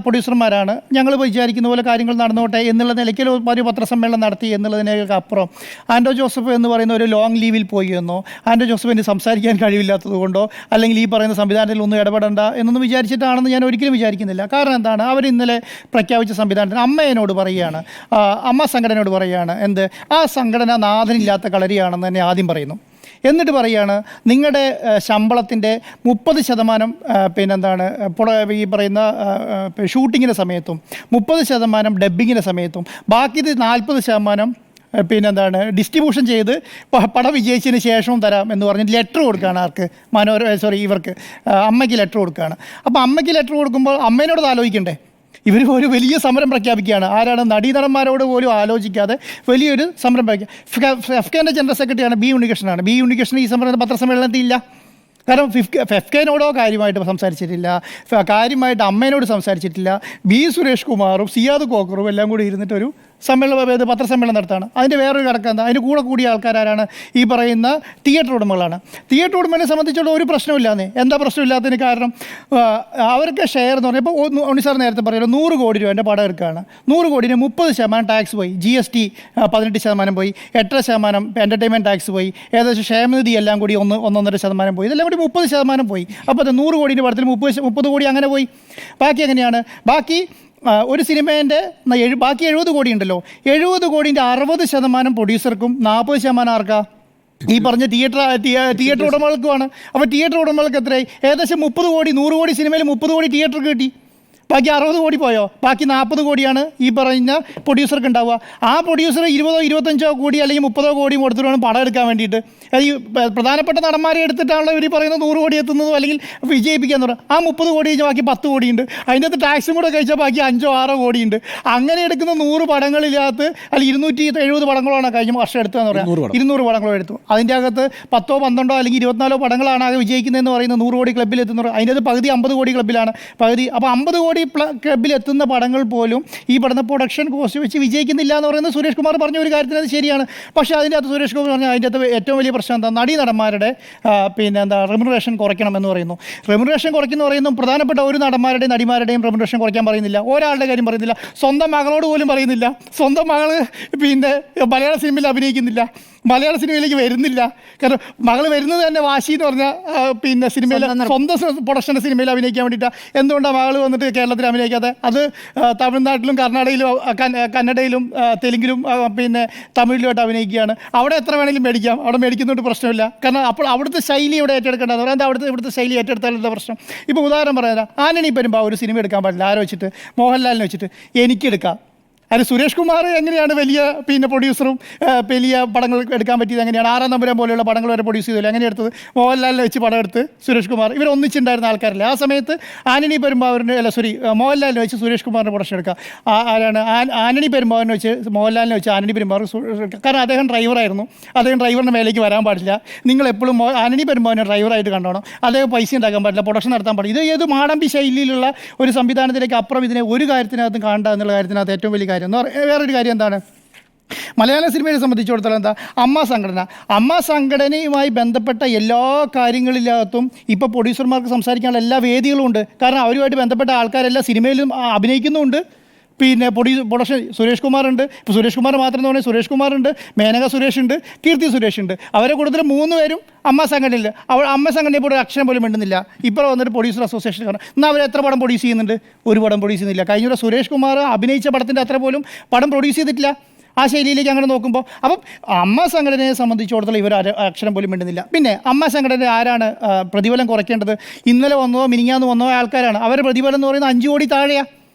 പ്രൊഡ്യൂസർമാരാണ്, ഞങ്ങൾ വിചാരിക്കുന്ന പോലെ കാര്യങ്ങൾ നടന്നോട്ടെ എന്നുള്ള നിലയ്ക്ക് ഒരു പത്രസമ്മേളനം നടത്തി എന്നുള്ളതിനേക്ക് അപ്പുറം ആൻഡോ ജോസഫ് എന്ന് പറയുന്ന ഒരു ലോങ് ലീവിൽ പോയി എന്നോ, ആൻഡോ ജോസഫിന് സംസാരിക്കാൻ കഴിവില്ലാത്തത് കൊണ്ടോ, അല്ലെങ്കിൽ ഈ പറയുന്ന സംവിധാനത്തിൽ ഒന്നും ഇടപെടേണ്ട എന്നൊന്നും വിചാരിച്ചിട്ടാണെന്ന് ഞാൻ ഒരിക്കലും വിചാരിക്കുന്നില്ല. കാരണം എന്താണ്? അവർ ഇന്നലെ പ്രഖ്യാപിച്ച സംവിധാനത്തിന് അമ്മ എന്നോട് പറയുകയാണ്, അമ്മ സംഘടനയോട് പറയുകയാണ്, എന്ത് ആ സംഘടന നാഥനില്ലാത്ത കളരിയാണെന്ന് തന്നെ ആദ്യം പറയുന്നു. എന്നിട്ട് പറയുകയാണ്, നിങ്ങളുടെ ശമ്പളത്തിൻ്റെ 30% ഈ പറയുന്ന ഷൂട്ടിങ്ങിൻ്റെ സമയത്തും 30% ഡബ്ബിങ്ങിൻ്റെ സമയത്തും ബാക്കി 40% ഡിസ്ട്രിബ്യൂഷൻ ചെയ്ത് പടം വിജയിച്ചതിന് ശേഷവും തരാം എന്ന് പറഞ്ഞ് ലെറ്റർ കൊടുക്കുകയാണ്. ആർക്ക്? ഇവർക്ക് അമ്മയ്ക്ക് ലെറ്റർ കൊടുക്കുകയാണ്. അപ്പോൾ അമ്മയ്ക്ക് ലെറ്റർ കൊടുക്കുമ്പോൾ അമ്മേനോട് ആലോചിക്കണ്ടേ? ഇവർ ഒരു വലിയ സമരം പ്രഖ്യാപിക്കുകയാണ്. ആരാണ്? നടീനടന്മാരോട് പോലും ആലോചിക്കാതെ വലിയൊരു സമരം പ്രഖ്യാപിക്കുക. FKൻ്റെ ജനറൽ സെക്രട്ടറിയാണ് ബി ഉണ്ണികൃഷ്ണനാണ്. ബി ഉണ്ണികൃഷ്ണൻ ഈ പത്രസമ്മേളനത്തിൽ ഇല്ല. കാരണം FKനോടോ കാര്യമായിട്ട് സംസാരിച്ചിട്ടില്ല, കാര്യമായിട്ട് അമ്മേനോട് സംസാരിച്ചിട്ടില്ല. സുരേഷ് കുമാറും സിയാദ് കോക്കറും എല്ലാം കൂടി ഇരുന്നിട്ടൊരു പത്രസമ്മേളനം നടത്താണ്. അതിൻ്റെ വേറൊരു കണക്ക് എന്താ, അതിൻ്റെ കൂടിയ ആൾക്കാരാണ് ഈ പറയുന്ന തിയേറ്റർ ഉടമകളാണ്. തിയേറ്റർ ഉടമയെ സംബന്ധിച്ചുള്ള ഒരു പ്രശ്നമില്ലാന്നേ. എന്താ പ്രശ്നമില്ലാത്തതിന് കാരണം അവർക്ക് ഷെയർ എന്ന് പറഞ്ഞാൽ ഇപ്പോൾ ഉണ്ണി സാർ നേരത്തെ പറയുന്നത് 100 കോടി രൂപേൻ്റെ പടം എടുക്കുകയാണ്. 100 കോടിന് 30% ടാക്സ് പോയി, GST 18% പോയി, 8% എൻ്റർടൈൻമെൻറ്റ് ടാക്സ് പോയി, ഏകദേശം ക്ഷേമനിധി എല്ലാം കൂടി 1.5% പോയി, ഇതെല്ലാം കൂടി 30% പോയി. അപ്പോൾ അത് 100 കോടിൻ്റെ പടത്തിൽ 30 കോടി അങ്ങനെ പോയി. ബാക്കി എങ്ങനെയാണ്? ബാക്കി ഒരു സിനിമേൻ്റെ ബാക്കി 70 കോടി ഉണ്ടല്ലോ, 70 കോടിൻ്റെ 60% പ്രൊഡ്യൂസർക്കും 40% ആർക്കാ? ഈ പറഞ്ഞ തിയേറ്റർ ഉടമകൾക്കുമാണ്. അപ്പോൾ തിയേറ്റർ ഉടമകൾക്ക് എത്രയായി? ഏകദേശം 30 കോടി. 100 കോടി സിനിമയിൽ 30 കോടി തിയേറ്റർക്ക് കിട്ടി. ബാക്കി 60 കോടി പോയോ? ബാക്കി 40 കോടിയാണ് ഈ പറയുന്ന പ്രൊഡ്യൂസർക്ക് ഉണ്ടാവുക. ആ പ്രൊഡ്യൂസർ 20 25 കോടി അല്ലെങ്കിൽ 30 കോടി കൊടുത്തിട്ട് വേണം പടം എടുക്കാൻ വേണ്ടിയിട്ട്. ഈ പ്രധാനപ്പെട്ട നടന്മാരെ എടുത്തിട്ടാണല്ലോ ഇവർ പറയുന്നത് 100 കോടി എത്തുന്നതോ അല്ലെങ്കിൽ വിജയിപ്പിക്കാന്ന് പറയുന്നത്. ആ 30 കോടി കഴിഞ്ഞാൽ ബാക്കി 10 കോടിയുണ്ട്. അതിൻ്റെ അകത്ത് ടാക്സും കൂടെ കഴിച്ചാൽ ബാക്കി 5-6 കോടിയുണ്ട്. അങ്ങനെ എടുക്കുന്ന 100 പടങ്ങളിനകത്ത് അല്ലെങ്കിൽ 270 പടങ്ങളാണ് കഴിഞ്ഞ വർഷം എടുത്തതെന്ന് പറയാം. 200 പടങ്ങളോ എടുത്തു. അതിൻ്റെ അകത്ത് 10 12 അല്ലെങ്കിൽ 24 പടങ്ങളാണ് ആകെ വിജയിക്കുന്നതെന്ന് പറയുന്നത്. 100 കോടി ക്ലബ്ബിൽ എത്തുന്നത്. അതിൻ്റെ അകത്ത് പകുതി 50 കോടി ക്ലബ്ബിലാണ്. അപ്പോൾ 50 കോടി ക്ലബ്ബിൽ എത്തുന്ന പടങ്ങൾ പോലും ഈ പഠന പ്രൊഡക്ഷൻ കോസ്റ്റ് വെച്ച് വിജയിക്കുന്നില്ല എന്ന് പറയുന്നത് സുരേഷ് കുമാർ പറഞ്ഞ ഒരു കാര്യത്തിന് അത് ശരിയാണ്. പക്ഷേ അതിൻ്റെ അകത്ത് സുരേഷ് കുമാർ പറഞ്ഞാൽ അതിൻ്റെ അകത്ത് ഏറ്റവും വലിയ പ്രശ്നം എന്താ, നടന്മാരുടെ റെമ്യൂണറേഷൻ കുറയ്ക്കണം എന്ന് പറയുന്നു. റെമ്യൂണറേഷൻ കുറയ്ക്കുന്നു പറയുന്നു. പ്രധാനപ്പെട്ട ഒരു നടിമാരുടെയും റെമ്യൂണറേഷൻ കുറയ്ക്കാൻ പറയുന്നില്ല. ഒരാളുടെ കാര്യം പറയുന്നില്ല. സ്വന്തം മകളോട് പോലും പറയുന്നില്ല. സ്വന്തം മകൾ മലയാള സിനിമയിൽ അഭിനയിക്കുന്നില്ല, മലയാള സിനിമയിലേക്ക് വരുന്നില്ല. കാരണം മകൾ വരുന്നത് തന്നെ വാശി എന്ന് പറഞ്ഞാൽ സിനിമയിൽ സ്വന്തം പ്രൊഡക്ഷൻ്റെ സിനിമയിൽ അഭിനയിക്കാൻ വേണ്ടിയിട്ടാണ്. എന്തുകൊണ്ടാണ് മകൾ വന്നിട്ട് കേരളത്തിൽ അഭിനയിക്കാതെ? അത് തമിഴ്നാട്ടിലും കർണാടകയിലും കന്നഡയിലും തെലുങ്കിലും തമിഴിലുമായിട്ട് അഭിനയിക്കുകയാണ്. അവിടെ എത്ര വേണമെങ്കിലും മേടിക്കാം, അവിടെ മേടിക്കുന്നതുകൊണ്ട് പ്രശ്നമില്ല. കാരണം അപ്പോൾ അവിടുത്തെ ശൈലി ഇവിടെ ഏറ്റെടുക്കേണ്ടതെന്ന് പറയാൻ ഇവിടുത്തെ ശൈലി ഏറ്റെടുത്താലുള്ള പ്രശ്നം. ഇപ്പോൾ ഉദാഹരണം പറയാം, ആന്റണി പെരുമ്പാവൂർ ഒരു സിനിമ എടുക്കാൻ പാടില്ല. ആരോ വെച്ചിട്ട്? മോഹൻലാലിനെ വെച്ചിട്ട് എനിക്കെടുക്കാം. അത് സുരേഷ് കുമാർ എങ്ങനെയാണ് വലിയ പ്രൊഡ്യൂസറും വലിയ പടങ്ങൾ എടുക്കാൻ പറ്റിയത്? എങ്ങനെയാണ്? 6-ാം തമ്പുരാൻ പോലെയുള്ള പടങ്ങൾ വരെ പ്രൊഡ്യൂസ് ചെയ്തില്ല. എങ്ങനെ എടുത്തത്? മോഹൻലാലിനെ വെച്ച് പടം എടുത്ത് സുരേഷ് കുമാർ. ഇവർ ഒന്നിച്ചുണ്ടായിരുന്ന ആൾക്കാരല്ലേ ആ സമയത്ത്? മോഹൻലാലിനെ വെച്ച് സുരേഷ് കുമാറിൻ്റെ പ്രൊഡക്ഷൻ എടുക്കുക. ആരാണ്? ആന്റണി പെരുമ്പാവൂരിനെ വെച്ച് മോഹൻലാലിനെ വെച്ച് ആന്റണി പെരുമ്പാവൂർ. കാരണം അദ്ദേഹം ഡ്രൈവറായിരുന്നു. അദ്ദേഹം ഡ്രൈവറിൻ്റെ മേലേക്ക് വരാൻ പാടില്ല. നിങ്ങളെപ്പോഴും ആന്റണി പെരുമ്പാവൂരിനെ ഡ്രൈവറായിട്ട് കണ്ടോണം. അദ്ദേഹം പൈസ ഉണ്ടാക്കാൻ പാടില്ല, പ്രൊഡക്ഷൻ നടത്താൻ പാടില്ല. ഇത് ഏത് മാടമ്പി ശൈലിയിലുള്ള ഒരു സംവിധാനത്തിലേക്ക് അപ്പുറം ഇതിനെ ഒരു കാര്യത്തിനകത്തും കാണണ്ട എന്നുള്ള കാര്യത്തിനകത്ത് ഏറ്റവും വലിയ കാര്യം. വേറൊരു കാര്യം എന്താണ്? മലയാള സിനിമയെ സംബന്ധിച്ചിടത്തോളം എന്താ, അമ്മ സംഘടനയുമായി ബന്ധപ്പെട്ട എല്ലാ കാര്യങ്ങളിനകത്തും ഇപ്പോൾ പ്രൊഡ്യൂസർമാർക്ക് സംസാരിക്കാനുള്ള എല്ലാ വേദികളും ഉണ്ട്. കാരണം അവരുമായിട്ട് ബന്ധപ്പെട്ട ആൾക്കാരെല്ലാം സിനിമയിലും അഭിനയിക്കുന്നുമുണ്ട്. പ്രൊഡക്ഷൻ സുരേഷ് കുമാറുണ്ട്. ഇപ്പോൾ സുരേഷ് കുമാർ മാത്രം എന്ന് പറഞ്ഞാൽ സുരേഷ് കുമാറുണ്ട്, മേനക സുരേഷ് ഉണ്ട്, കീർത്തി സുരേഷ് ഉണ്ട്. അവരെ കൂടുതൽ 3 പേരും അമ്മ സംഘടനയിൽ. അമ്മ സംഘടനയെ പോലും ഒരു അക്ഷരം പോലും മിണ്ടുന്നില്ല. ഇപ്പോൾ വന്നിട്ട് പ്രൊഡ്യൂസർ അസോസിയേഷൻ കാരണം എന്നാൽ അവർ എത്ര പടം പ്രൊഡ്യൂസ് ചെയ്യുന്നുണ്ട്? ഒരു പടം പ്രൊഡ്യൂസ് ചെയ്യുന്നില്ല. കഴിഞ്ഞ സുരേഷ് കുമാർ അഭിനയിച്ച പടത്തിൻ്റെ അത്ര പോലും പടം പ്രൊഡ്യൂസ് ചെയ്തിട്ടില്ല. ആ ശൈലിയിലേക്ക് അങ്ങനെ നോക്കുമ്പോൾ അപ്പം അമ്മ സംഘടനയെ സംബന്ധിച്ചിടത്തോളം ഇവർ അക്ഷരം പോലും മിണ്ടുന്നില്ല. പിന്നെ അമ്മ സംഘടന ആരാണ് പ്രതിഫലം കുറയ്ക്കേണ്ടത്? ഇന്നലെ വന്നോ മിനിങ്ങാന്ന് വന്നോ ആൾക്കാരാണ്. അവരുടെ പ്രതിഫലം എന്ന് പറയുന്നത് 5 കോടി താഴെയാണ്,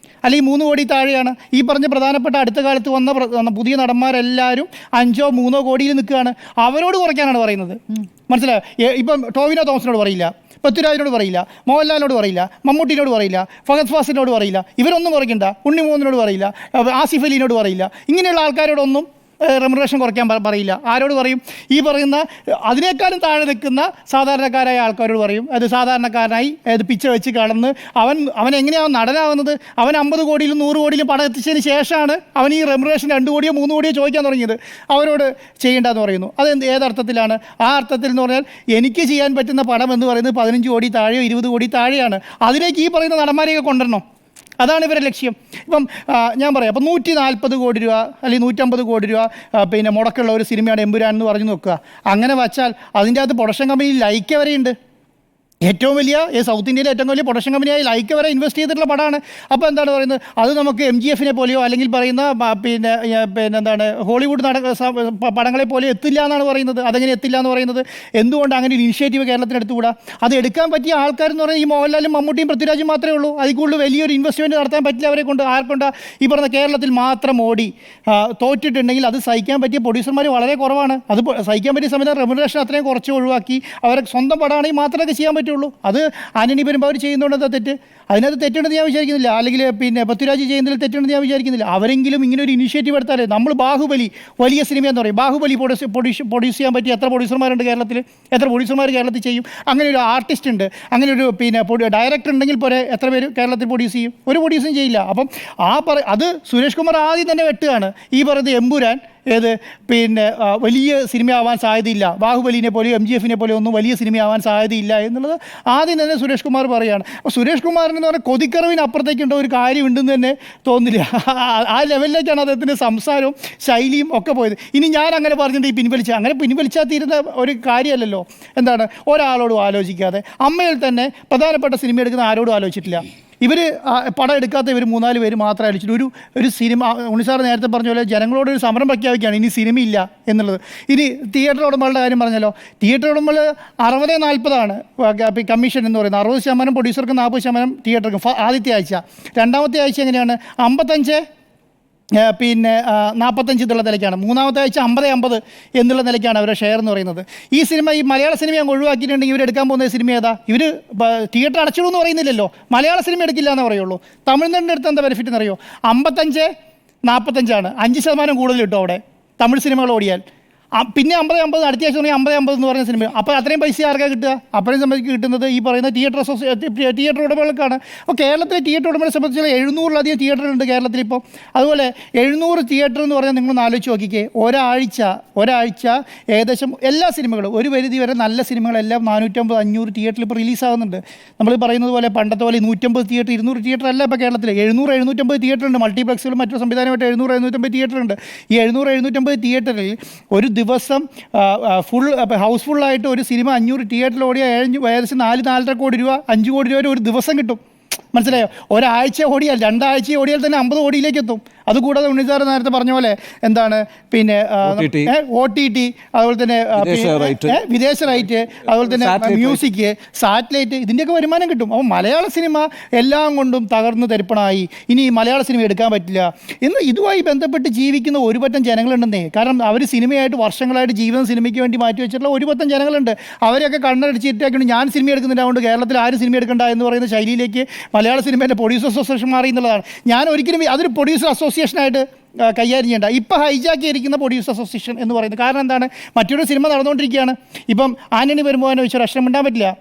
അല്ലെങ്കിൽ 3 കോടി താഴെയാണ്. ഈ പറഞ്ഞ പ്രധാനപ്പെട്ട അടുത്ത കാലത്ത് വന്ന പുതിയ നടന്മാരെല്ലാവരും 5-3 കോടിയിൽ നിൽക്കുകയാണ്. അവരോട് കുറയ്ക്കാനാണ് പറയുന്നത്. മനസ്സിലായോ? ഇപ്പം ടോവിനോ തോമസിനോട് പറയില്ല, പൃഥ്വിരാജിനോട് പറയില്ല, മോഹൻലാലിനോട് പറയില്ല, മമ്മൂട്ടിനോട് പറയില്ല, ഫഹദ് ഫാസിലിനോട് പറയില്ല. ഇവരൊന്നും കുറയ്ക്കണ്ട. ഉണ്ണി മോഹനോട് പറയില്ല, ആസിഫ് അലിനോട് പറയില്ല. ഇങ്ങനെയുള്ള ആൾക്കാരോടൊന്നും റെമ്യൂണറേഷൻ കുറയ്ക്കാൻ പറയില്ല. ആരോട് പറയും? ഈ പറയുന്ന അതിനേക്കാളും താഴെ നിൽക്കുന്ന സാധാരണക്കാരായ ആൾക്കാരോട് പറയും. അത് സാധാരണക്കാരനായി പിച്ച വെച്ച് കടന്ന് അവൻ എങ്ങനെയാണ് നടനാവുന്നത്? അവൻ 50 കോടിയിലും 100 കോടിയിലും പണം എത്തിച്ചതിന് ശേഷമാണ് അവൻ ഈ റെമ്യൂണറേഷൻ 2 കോടിയോ 3 കോടിയോ ചോദിക്കാൻ തുടങ്ങിയത്. അവരോട് ചെയ്യേണ്ടതെന്ന് പറയുന്നു. അത് ഏതർത്ഥത്തിലാണ്? ആ അർത്ഥത്തിൽ എന്ന് പറഞ്ഞാൽ എനിക്ക് ചെയ്യാൻ പറ്റുന്ന പണം എന്ന് പറയുന്നത് 15 കോടി താഴെയോ 20 കോടി താഴെയാണ്. അതിലേക്ക് ഈ പറയുന്ന നടന്മാരെയൊക്കെ കൊണ്ടുവരണം. അതാണ് ഇവരുടെ ലക്ഷ്യം. ഇപ്പം ഞാൻ പറയാം, അപ്പം 140 കോടി രൂപ അല്ലെങ്കിൽ 150 കോടി രൂപ മുടക്കുള്ള ഒരു സിനിമയാണ് എമ്പുരാൻ എന്ന് പറഞ്ഞു നോക്കുക. അങ്ങനെ വച്ചാൽ അതിൻ്റെ അകത്ത് പ്രൊഡക്ഷൻ കമ്പനി ലൈക്ക വരെയുണ്ട്. ഏറ്റവും വലിയ സൗത്ത് ഇന്ത്യയിലെ ഏറ്റവും വലിയ പ്രൊഡക്ഷൻ കമ്പനിയായി ലൈക്ക വരെ ഇൻവെസ്റ്റ് ചെയ്തിട്ടുള്ള പടമാണ്. അപ്പോൾ എന്താണ് പറയുന്നത്? അത് നമുക്ക് MGF-നെ പോലെയോ അല്ലെങ്കിൽ പറയുന്ന എന്താണ് ഹോളിവുഡ് പടങ്ങളെ പോലെ എത്തില്ല എന്നാണ് പറയുന്നത്. അതെങ്ങനെ എത്തില്ല എന്ന് പറയുന്നത്? എന്തുകൊണ്ട് അങ്ങനെ ഒരു ഇനിഷ്യേറ്റീവ് കേരളത്തിന് എടുത്തുകൂടാ? അത് എടുക്കാൻ പറ്റിയ ആൾക്കാരെന്ന് പറഞ്ഞാൽ ഈ മോഹൻലാലും മമ്മൂട്ടിയും പൃഥ്വിരാജും മാത്രമേ ഉള്ളൂ. അതിൽ കൂടുതൽ വലിയൊരു ഇൻവെസ്റ്റ്മെൻറ്റ് നടത്താൻ പറ്റില്ല അവരെ കൊണ്ട്. ആർക്കൊണ്ട്? ഈ പറഞ്ഞ കേരളത്തിൽ മാത്രം ഓടി തോറ്റിട്ടുണ്ടെങ്കിൽ അത് സഹിക്കാൻ പറ്റിയ പ്രൊഡ്യൂസർമാർ വളരെ കുറവാണ്. അത് സഹിക്കാൻ പറ്റിയ സമയത്ത് റെമ്യൂണറേഷൻ അത്രയും കുറച്ച് ഒഴിവാക്കി അവരെ സ്വന്തം പടമാണെങ്കിൽ മാത്രമേ ചെയ്യാൻ പറ്റുള്ളൂ. അത് ആന്റണി പെരുമ്പാവൂർ ചെയ്യുന്നതുകൊണ്ട് തെറ്റ്. അതിനകത്ത് തെറ്റുണ്ടെന്ന് ഞാൻ വിചാരിക്കുന്നില്ല, അല്ലെങ്കിൽ പിന്നെ പൃഥ്വിരാജ് ചെയ്യുന്നതിൽ തെറ്റുണ്ടെന്ന് ഞാൻ വിചാരിക്കുന്നില്ല. അവരെങ്കിലും ഇങ്ങനെ ഒരു ഇനിഷ്യേറ്റീവ് എടുത്താലേ. നമ്മൾ ബാഹുബലി വലിയ സിനിമയെന്ന് പറയും, ബാഹുബലി പ്രൊഡ്യൂസ് ചെയ്യാൻ പറ്റിയ എത്ര പ്രൊഡ്യൂസർമാരുണ്ട് കേരളത്തിൽ? എത്ര പ്രൊഡ്യൂസർമാർ കേരളത്തിൽ ചെയ്യും? അങ്ങനെ ഒരു ആർട്ടിസ്റ്റ് ഉണ്ട്, അങ്ങനെ ഒരു പിന്നെ ഡയറക്ടർ ഉണ്ടെങ്കിൽ പോലെ എത്ര പേര് കേരളത്തിൽ പ്രൊഡ്യൂസ് ചെയ്യും? ഒരു പ്രൊഡ്യൂസും ചെയ്യില്ല. അപ്പം അത് സുരേഷ് കുമാർ ആദ്യം തന്നെ വെട്ടുകയാണ്. ഈ പറയുന്നത് എമ്പുരാൻ പിന്നെ വലിയ സിനിമയാവാൻ സാധ്യതയില്ല, ബാഹുബലിനെ പോലെയോ MGF-നെ പോലെയോ ഒന്നും വലിയ സിനിമയാവാൻ സാധ്യതയില്ല എന്നുള്ളത് ആദ്യം തന്നെ സുരേഷ് കുമാർ പറയുകയാണ്. അപ്പോൾ സുരേഷ് കുമാറിന് എന്ന് പറഞ്ഞാൽ കൊതിക്കറവിന് അപ്പുറത്തേക്കുണ്ടോ ഒരു കാര്യമുണ്ടെന്ന് തന്നെ തോന്നില്ല. ആ ലെവലിലേക്കാണ് അദ്ദേഹത്തിൻ്റെ സംസാരവും ശൈലിയും ഒക്കെ പോയത്. ഇനി ഞാൻ അങ്ങനെ പറഞ്ഞിട്ട് ഈ പിൻവലിച്ചാൽ തീരുന്ന ഒരു കാര്യമല്ലല്ലോ. എന്താണ്, ഒരാളോടും ആലോചിക്കാതെ അമ്മയിൽ തന്നെ പ്രധാനപ്പെട്ട സിനിമ എടുക്കുന്ന ആരോടും ആലോചിച്ചിട്ടില്ല. ഇവർ പടം എടുക്കാത്ത ഇവർ 3-4 പേര് മാത്രമേ ആലോചിച്ചിട്ട് ഒരു സിനിമ, ഉണ്ണിസാർ നേരത്തെ പറഞ്ഞ പോലെ ജനങ്ങളോടൊരു സമരം പ്രഖ്യാപിക്കുകയാണ്, ഇനി സിനിമയില്ല എന്നുള്ളത്. ഇനി തിയേറ്റർ ഉടമകളുടെ കാര്യം പറഞ്ഞല്ലോ, തിയേറ്റർ ഉടമകൾ 60-40 കമ്മീഷൻ എന്ന് പറയുന്നത്. 60% പ്രൊഡ്യൂസർക്കും 40% തിയേറ്റർക്കും ആദ്യത്തെ ആഴ്ച. രണ്ടാമത്തെ ആഴ്ച എങ്ങനെയാണ്? 55 പിന്നെ 45 എന്നുള്ള നിലയ്ക്കാണ്. മൂന്നാമത്തെ ആഴ്ച 50-50 എന്നുള്ള നിലയ്ക്കാണ് അവരുടെ ഷെയർ എന്ന് പറയുന്നത്. ഈ മലയാള സിനിമ അങ്ങ് ഒഴിവാക്കിയിട്ടുണ്ടെങ്കിൽ ഇവർ എടുക്കാൻ പോകുന്ന സിനിമ ഏതാ? ഇവർ തിയേറ്റർ അടച്ചിടുമെന്ന് പറയുന്നില്ലല്ലോ, മലയാള സിനിമ എടുക്കില്ല എന്ന് പറയുള്ളൂ. തമിഴ്നാടിൻ്റെ അടുത്ത് എന്താ ബെനിഫിറ്റ് എന്നറിയോ? 55-45 5% കൂടുതൽ കിട്ടും അവിടെ തമിഴ് സിനിമകൾ ഓടിയാൽ. പിന്നെ 50-50 അടുത്ത ആഴ്ച 50-50 എന്ന് പറഞ്ഞ സിനിമ. അപ്പോൾ അത്രയും പൈസ ആർക്കാണ് കിട്ടുക? അത്രയും സമയത്ത് കിട്ടുന്നത് ഈ പറയുന്ന തിയേറ്റർ ഉടമകൾക്കാണ്. അപ്പോൾ കേരളത്തിലെ തിയേറ്റർ ഉടമകളെ സംബന്ധിച്ച് 700-ലധികം തിയേറ്ററുണ്ട് കേരളത്തിൽ ഇപ്പോൾ. അതുപോലെ 700 തിയേറ്റർ എന്ന് പറഞ്ഞാൽ നിങ്ങളൊന്ന് ആലോചിച്ച് നോക്കിക്കേ. ഒരാഴ്ച ഏകദേശം എല്ലാ സിനിമകളും ഒരു പരിധി വരെ നല്ല സിനിമകളെല്ലാം 450-500 തിയേറ്ററിൽ ഇപ്പോൾ റിലീസാകുന്നുണ്ട്. നമ്മൾ പറയുന്നത് പോലെ പണ്ടത്തെ പോലെ 150 തിയേറ്റർ 200 തിയേറ്റർ അല്ല ഇപ്പോൾ കേരളത്തിൽ. 700-750 തിയേറ്ററുണ്ട്. മൾട്ടിപ്ലക്സുകളും മറ്റു സംവിധാനമായിട്ട് 700-750 തിയേറ്ററുണ്ട്. ഈ 700-750 തിയേറ്ററിൽ ഒരു ദിവസം ഹൗസ്ഫുള്ളായിട്ട് ഒരു സിനിമ 500 തിയേറ്ററിൽ ഓടിയാൽ ഏകദേശം 4-4.5 കോടി രൂപ 5 കോടി രൂപ ഒരു ദിവസം കിട്ടും. മനസ്സിലായോ? ഒരാഴ്ച ഓടിയാൽ 2 ആഴ്ച ഓടിയാൽ തന്നെ 50 കോടിയിലേക്ക് എത്തും. അതുകൂടാതെ ഉണ്ണിസാർ നേരത്തെ പറഞ്ഞ പോലെ എന്താണ് പിന്നെ OTT, അതുപോലെ തന്നെ വിദേശ റൈറ്റ്, അതുപോലെ തന്നെ മ്യൂസിക്, സാറ്റലൈറ്റ്, ഇതിൻ്റെയൊക്കെ വരുമാനം കിട്ടും. അപ്പോൾ മലയാള സിനിമ എല്ലാം കൊണ്ടും തകർന്ന് തരിപ്പണമായി. ഇനി മലയാള സിനിമ എടുക്കാൻ പറ്റില്ല എന്ന് ഇതുമായി ബന്ധപ്പെട്ട് ജീവിക്കുന്ന ഒരുപറ്റം ജനങ്ങളുണ്ടെന്നേ. കാരണം അവർ സിനിമയായിട്ട് വർഷങ്ങളായിട്ട് ജീവിതം സിനിമയ്ക്ക് വേണ്ടി മാറ്റി വെച്ചിട്ടുള്ള ഒരുപറ്റം ജനങ്ങളുണ്ട്. അവരെയൊക്കെ കണ്ണടിച്ചിട്ടേക്കൊണ്ട് ഞാൻ സിനിമ എടുക്കുന്നില്ല, അതുകൊണ്ട് കേരളത്തിൽ ആരും സിനിമ എടുക്കണ്ട എന്ന് പറയുന്ന ശൈലിയിലേക്ക് മലയാള സിനിമേൻ്റെ പ്രൊഡ്യൂസർ അസോസിയേഷൻ മാറി എന്നുള്ളതാണ്. ഞാൻ ഒരിക്കലും അതൊരു പ്രൊഡ്യൂസർ അസോസിയേഷനായിട്ട് കൈകാര്യം ചെയ്യേണ്ട. ഇപ്പോൾ ഹൈജാക്ക് ചെയ്തിരിക്കുന്ന പ്രൊഡ്യൂസർ അസോസിയേഷൻ എന്ന് പറയുന്നത്. കാരണം എന്താണ്? മറ്റൊരു സിനിമ നടന്നുകൊണ്ടിരിക്കുകയാണ്. ഇപ്പം ആന്റണി പെരുമ്പാവൂരിനെ വെച്ച് ഒരു അക്ഷരം മിണ്ടാൻ പറ്റില്ല.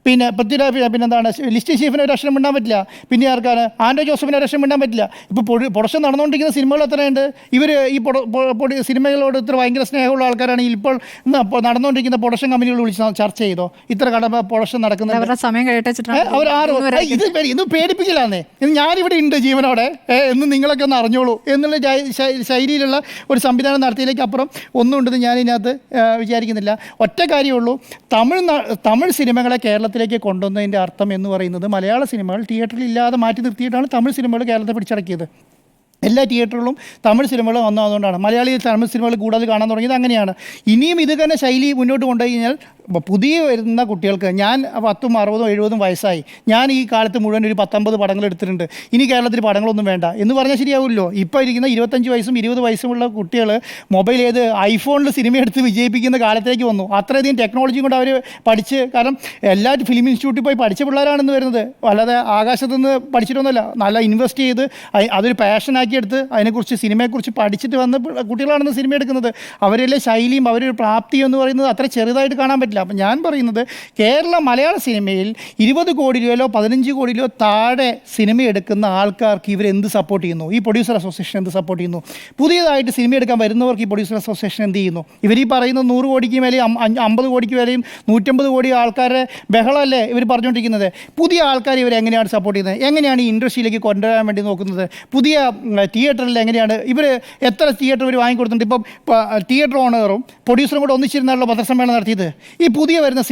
പിന്നെ പൃഥ്വിരാജ്, പിന്നെന്താണ് ലിസ്റ്റ് ചീഫിന് ഒരു അക്ഷരം മിണ്ടാൻ പറ്റില്ല. പിന്നെ ആർക്കാണ്? ആൻഡോ ജോസഫിന് ഒരു അക്ഷരം മിണ്ടാൻ പറ്റില്ല. ഇപ്പോൾ പ്രൊഡക്ഷൻ നടന്നുകൊണ്ടിരിക്കുന്ന സിനിമകൾ എത്രയുണ്ട്? ഇവർ ഈ സിനിമകളോട് ഇത്ര ഭയങ്കര സ്നേഹമുള്ള ആൾക്കാരാണെങ്കിൽ ഇപ്പോൾ നടന്നുകൊണ്ടിരിക്കുന്ന പ്രൊഡക്ഷൻ കമ്പനികൾ വിളിച്ച് ചർച്ച ചെയ്തോ ഇത്ര പ്രൊഡക്ഷൻ നടക്കുന്നത്? അവർ ഇത് പേടിപ്പിക്കലാന്നേ. ഞാനിവിടെ ഉണ്ട് ജീവനോടെ എന്ന് നിങ്ങളൊക്കെ ഒന്ന് അറിഞ്ഞോളൂ എന്നുള്ള ശൈലിയിലുള്ള ഒരു സംവിധാനം നടത്തിയതിലേക്ക് അപ്പുറം ഒന്നും ഉണ്ടെന്ന് ഞാൻ ഇതിനകത്ത് വിചാരിക്കുന്നില്ല. ഒറ്റ കാര്യമുള്ളൂ, തമിഴ് സിനിമകളെ കേരളത്തിലേക്ക് കൊണ്ടുവന്നതിൻ്റെ അർത്ഥം എന്ന് പറയുന്നത് മലയാള സിനിമകൾ തിയേറ്ററിൽ ഇല്ലാതെ മാറ്റി നിർത്തിയിട്ടാണ് തമിഴ് സിനിമകൾ കേരളത്തെ പിടിച്ചടക്കിയത്. എല്ലാ തിയേറ്ററുകളും തമിഴ് സിനിമകൾ വന്നതുകൊണ്ടാണ് മലയാളിയിൽ തമിഴ് സിനിമകൾ കൂടുതൽ കാണാൻ തുടങ്ങിയത്. അങ്ങനെയാണ്. ഇനിയും ഇത് തന്നെ ശൈലി മുന്നോട്ട് കൊണ്ടുപോയി കഴിഞ്ഞാൽ പുതിയ വരുന്ന കുട്ടികൾക്ക്, ഞാൻ 10, 60, 70 വയസ്സായി, ഞാൻ ഈ കാലത്ത് മുഴുവൻ ഒരു 19 പടങ്ങൾ എടുത്തിട്ടുണ്ട്, ഇനി കേരളത്തിൽ പടങ്ങളൊന്നും വേണ്ട എന്ന് പറഞ്ഞാൽ ശരിയാവില്ലല്ലോ. ഇപ്പോൾ ഇരിക്കുന്ന 25 വയസ്സും 20 വയസ്സുമുള്ള കുട്ടികൾ മൊബൈൽ ഐഫോണിൽ സിനിമ എടുത്ത് വിജയിപ്പിക്കുന്ന കാലത്തേക്ക് വന്നു. അത്രയധികം ടെക്നോളജി കൊണ്ട് അവർ പഠിച്ച്, കാരണം എല്ലാ ഫിലിം ഇൻസ്റ്റിറ്റ്യൂട്ടിൽ പോയി പഠിച്ച പിള്ളേരാണെന്ന് വരുന്നത്, അല്ലാതെ ആകാശത്തുനിന്ന് പഠിച്ചിട്ടൊന്നുമല്ല. നല്ല ഇൻവെസ്റ്റ് ചെയ്ത് അതൊരു പാഷനാക്കി എടുത്ത് അതിനെക്കുറിച്ച് സിനിമയെക്കുറിച്ച് പഠിച്ചിട്ട് വന്ന കുട്ടികളാണെന്ന് സിനിമ എടുക്കുന്നത്. അവരിലെ ശൈലിയും അവരുടെ പ്രാപ്തിയും എന്ന് പറയുന്നത് അത്ര ചെറുതായിട്ട് കാണാൻ പറ്റില്ല. അപ്പം ഞാൻ പറയുന്നത് മലയാള സിനിമയിൽ 20 കോടി രൂപയിലോ 15 കോടി രൂപ താഴെ സിനിമ എടുക്കുന്ന ആൾക്കാർക്ക് ഇവരെന്ത് സപ്പോർട്ട് ചെയ്യുന്നു? ഈ പ്രൊഡ്യൂസർ അസോസിയേഷൻ എന്ത് സപ്പോർട്ട് ചെയ്യുന്നു? പുതിയതായിട്ട് സിനിമ എടുക്കാൻ വരുന്നവർക്ക് ഈ പ്രൊഡ്യൂസർ അസോസിയേഷൻ എന്ത് ചെയ്യുന്നു? ഇവർ ഈ പറയുന്ന 100 കോടിക്ക് മേലെയും 50 കോടിക്ക് മേലെയും 150 കോടി ആൾക്കാരുടെ ബഹളമല്ലേ ഇവർ പറഞ്ഞുകൊണ്ടിരിക്കുന്നത്? പുതിയ ആൾക്കാർ ഇവർ എങ്ങനെയാണ് സപ്പോർട്ട് ചെയ്യുന്നത്? എങ്ങനെയാണ് ഈ ഇൻഡസ്ട്രിയിലേക്ക് കൊണ്ടുവരാൻ വേണ്ടി നോക്കുന്നത്? പുതിയ തിയേറ്ററിൽ എങ്ങനെയാണ് ഇവർ എത്ര തിയേറ്റർ ഇവർ വാങ്ങിക്കൊടുത്തിട്ടുണ്ട്? ഇപ്പം തിയേറ്റർ ഓണറും പ്രൊഡ്യൂസറും കൂടെ ഒന്നിച്ചിരുന്നാണല്ലോ പത്രസമ്മേളനം നടത്തിയത്. ഈ പുതിയ വരുന്ന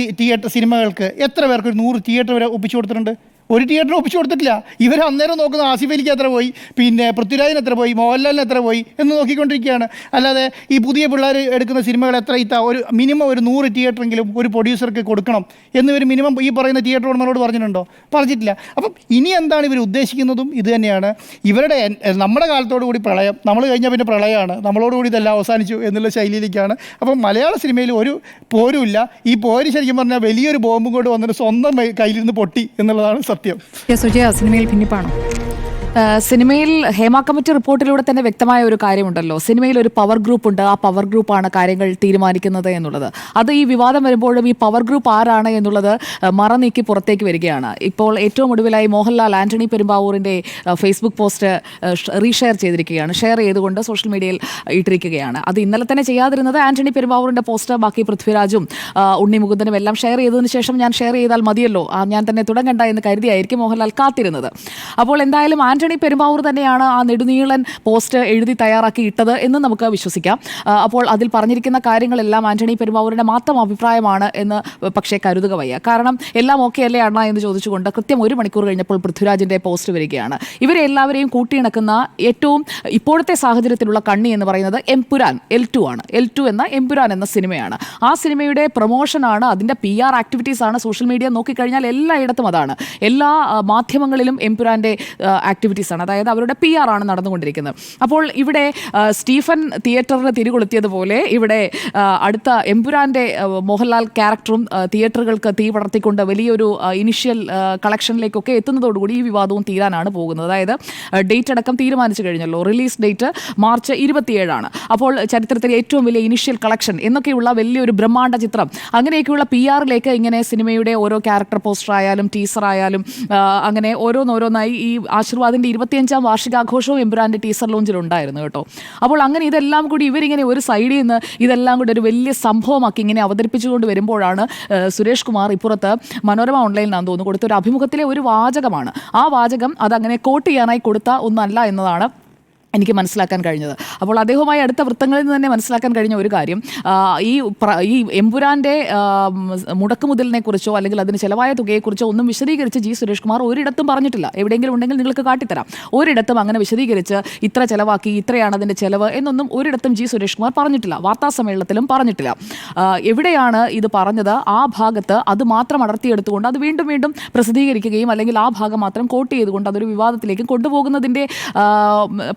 സിനിമകൾക്ക് എത്ര പേർക്ക് 100 തിയേറ്റർ വരെ ഒപ്പിച്ചു കൊടുത്തിട്ടുണ്ട്? ഒരു തിയേറ്ററിന് ഒപ്പിച്ചു കൊടുത്തിട്ടില്ല. ഇവർ അന്നേരം നോക്കുന്ന ആസിഫ് അലിക്ക് എത്ര പോയി, പിന്നെ പൃഥ്വിരാജിന് എത്ര പോയി, മോഹൻലാലിന് എത്ര പോയി എന്ന് നോക്കിക്കൊണ്ടിരിക്കുകയാണ്. അല്ലാതെ ഈ പുതിയ പിള്ളേർ എടുക്കുന്ന സിനിമകൾ എത്ര ഒരു മിനിമം ഒരു 100 തിയേറ്ററെങ്കിലും ഒരു പ്രൊഡ്യൂസർക്ക് കൊടുക്കണം എന്ന് ഇവർ മിനിമം ഈ പറയുന്ന തിയേറ്റർ ഉടമകളോട് പറഞ്ഞിട്ടുണ്ടോ? പറഞ്ഞിട്ടില്ല. അപ്പം ഇനി എന്താണ് ഇവർ ഉദ്ദേശിക്കുന്നതും ഇത് തന്നെയാണ്. ഇവരുടെ നമ്മുടെ കാലത്തോടു കൂടി പ്രളയം, നമ്മൾ കഴിഞ്ഞാൽ പിന്നെ പ്രളയമാണ്, നമ്മളോടുകൂടി ഇതെല്ലാം അവസാനിച്ചു എന്നുള്ള ശൈലിയിലേക്കാണ്. അപ്പം മലയാള സിനിമയിൽ ഒരു പോരുമില്ല. ഈ പോര് ശരിക്കും പറഞ്ഞാൽ വലിയൊരു ബോംബും കൊണ്ട് വന്നിട്ട് സ്വന്തം കയ്യിലിരുന്ന് പൊട്ടി എന്നുള്ളതാണ് സത്യം. സത്യം. സുജയ, സിനിമയിൽ ഭിന്നിപ്പാണോ? സിനിമയിൽ ഹേമ കമ്മിറ്റി റിപ്പോർട്ടിലൂടെ തന്നെ വ്യക്തമായ ഒരു കാര്യമുണ്ടല്ലോ. സിനിമയിൽ ഒരു പവർ ഗ്രൂപ്പ് ഉണ്ട്, ആ പവർ ഗ്രൂപ്പാണ് കാര്യങ്ങൾ തീരുമാനിക്കുന്നത് എന്നുള്ളത്. അത് ഈ വിവാദം വരുമ്പോഴും ഈ പവർ ഗ്രൂപ്പ് ആരാണ് എന്നുള്ളത് മറനീക്കി പുറത്തേക്ക് വരികയാണ്. ഇപ്പോൾ ഏറ്റവും ഒടുവിലായി മോഹൻലാൽ ആന്റണി പെരുമ്പാവൂരിൻ്റെ ഫേസ്ബുക്ക് പോസ്റ്റ് റീഷെയർ ചെയ്തിരിക്കുകയാണ്. ഷെയർ ചെയ്തുകൊണ്ട് സോഷ്യൽ മീഡിയയിൽ ഇട്ടിരിക്കുകയാണ്. അത് ഇന്നലെ തന്നെ ചെയ്യാതിരുന്നത് ആന്റണി പെരുമ്പാവൂരിൻ്റെ പോസ്റ്റ് ബാക്കി പൃഥ്വിരാജും ഉണ്ണി മുകുന്ദനും എല്ലാം ഷെയർ ചെയ്തതിന് ശേഷം ഞാൻ ഷെയർ ചെയ്താൽ മതിയല്ലോ, ഞാൻ തന്നെ തുടങ്ങണ്ട എന്ന് കരുതിയായിരിക്കും മോഹൻലാൽ കാത്തിരുന്നത്. അപ്പോൾ എന്തായാലും ആന്റണി പെരുമ്പാവൂർ തന്നെയാണ് ആ നെടുനീളൻ പോസ്റ്റ് എഴുതി തയ്യാറാക്കി ഇട്ടത് എന്ന് നമുക്ക് വിശ്വസിക്കാം. അപ്പോൾ അതിൽ പറഞ്ഞിരിക്കുന്ന കാര്യങ്ങളെല്ലാം ആന്റണി പെരുമ്പാവൂരിൻ്റെ മാത്രം അഭിപ്രായമാണ് എന്ന് പക്ഷേ കരുതുക വയ്യ. കാരണം എല്ലാം ഓക്കെ അല്ലേ അണ്ണ എന്ന് ചോദിച്ചുകൊണ്ട് കൃത്യം 1 മണിക്കൂർ കഴിഞ്ഞപ്പോൾ പൃഥ്വിരാജിൻ്റെ പോസ്റ്റ് വരികയാണ്. ഇവരെ എല്ലാവരെയും കൂട്ടിയിണക്കുന്ന ഏറ്റവും ഇപ്പോഴത്തെ സാഹചര്യത്തിലുള്ള കണ്ണി എന്ന് പറയുന്നത് എംപുരാൻ L2 ആണ്. L2 എന്ന എംപുരാൻ എന്ന സിനിമയാണ്. ആ സിനിമയുടെ പ്രൊമോഷനാണ്, അതിൻ്റെ PR ആക്ടിവിറ്റീസ് ആണ്. സോഷ്യൽ മീഡിയ നോക്കിക്കഴിഞ്ഞാൽ എല്ലായിടത്തും അതാണ്. എല്ലാ മാധ്യമങ്ങളിലും എംപുരാൻ്റെ ആക്ടിവിറ്റീസ് ആണ്, അതായത് അവരുടെ PR ആണ് നടന്നുകൊണ്ടിരിക്കുന്നത്. അപ്പോൾ ഇവിടെ സ്റ്റീഫൻ തിയേറ്ററിന് തിരികൊളുത്തിയതുപോലെ ഇവിടെ അടുത്ത എംപുരാൻ്റെ മോഹൻലാൽ ക്യാരക്ടറും തിയേറ്ററുകൾക്ക് തീ പടർത്തിക്കൊണ്ട് വലിയൊരു ഇനിഷ്യൽ കളക്ഷനിലേക്കൊക്കെ എത്തുന്നതോടുകൂടി ഈ വിവാദവും തീരാനാണ് പോകുന്നത്. അതായത് ഡേറ്റ് അടക്കം തീരുമാനിച്ചു കഴിഞ്ഞല്ലോ. റിലീസ് ഡേറ്റ് മാർച്ച് 27 അപ്പോൾ ചരിത്രത്തിലെ ഏറ്റവും വലിയ ഇനിഷ്യൽ കളക്ഷൻ എന്നൊക്കെയുള്ള വലിയൊരു ബ്രഹ്മാണ്ഡ ചിത്രം, അങ്ങനെയൊക്കെയുള്ള PR-ലേക്ക് ഇങ്ങനെ സിനിമയുടെ ഓരോ ക്യാരക്ടർ പോസ്റ്റർ ആയാലും ടീസർ ആയാലും അങ്ങനെ ഓരോന്നോരോന്നായി ഈ ആശീർവാദിൻ്റെ 25ാം വാർഷികാഘോഷവും എംപുരാൻ്റെ ടീസർ ലോഞ്ചിൽ ഉണ്ടായിരുന്നു കേട്ടോ. അപ്പോൾ അങ്ങനെ ഇതെല്ലാം കൂടി ഇവരിങ്ങനെ ഒരു സൈഡിൽ നിന്ന് ഇതെല്ലാം കൂടി ഒരു വലിയ സംഭവമാക്കി ഇങ്ങനെ അവതരിപ്പിച്ചുകൊണ്ട് വരുമ്പോഴാണ് സുരേഷ് കുമാർ ഇപ്പുറത്ത് മനോരമ ഓൺലൈനിലാണെന്ന് തോന്നുന്നു കൊടുത്ത ഒരു അഭിമുഖത്തിലെ ഒരു വാചകമാണ്. ആ വാചകം അതങ്ങനെ കോട്ട് ചെയ്യാനായി കൊടുത്ത ഒന്നല്ല എന്നതാണ് എനിക്ക് മനസ്സിലാക്കാൻ കഴിഞ്ഞത്. അപ്പോൾ അദ്ദേഹവുമായി അടുത്ത വൃത്തങ്ങളിൽ നിന്ന് തന്നെ മനസ്സിലാക്കാൻ കഴിഞ്ഞ ഒരു കാര്യം, ഈ എംപുരാൻ്റെ മുടക്കുമുതലിനെ കുറിച്ചോ അല്ലെങ്കിൽ അതിന് ചിലവായ തുകയെക്കുറിച്ചോ ഒന്നും വിശദീകരിച്ച് ജി സുരേഷ് കുമാർ ഒരിടത്തും പറഞ്ഞിട്ടില്ല. എവിടെയെങ്കിലും ഉണ്ടെങ്കിൽ നിങ്ങൾക്ക് കാട്ടിത്തരാം. ഒരിടത്തും അങ്ങനെ വിശദീകരിച്ച് ഇത്ര ചിലവാക്കി, ഇത്രയാണ് അതിൻ്റെ ചിലവ് എന്നൊന്നും ഒരിടത്തും ജി സുരേഷ് കുമാർ പറഞ്ഞിട്ടില്ല. വാർത്താ സമ്മേളനത്തിലും പറഞ്ഞിട്ടില്ല. എവിടെയാണ് ഇത് പറഞ്ഞത് ആ ഭാഗത്ത് അത് മാത്രം അടർത്തിയെടുത്തുകൊണ്ട് അത് വീണ്ടും വീണ്ടും പ്രസിദ്ധീകരിക്കുകയും അല്ലെങ്കിൽ ആ ഭാഗം മാത്രം കോട്ട് ചെയ്തുകൊണ്ട് അതൊരു വിവാദത്തിലേക്ക് കൊണ്ടുപോകുന്നതിൻ്റെ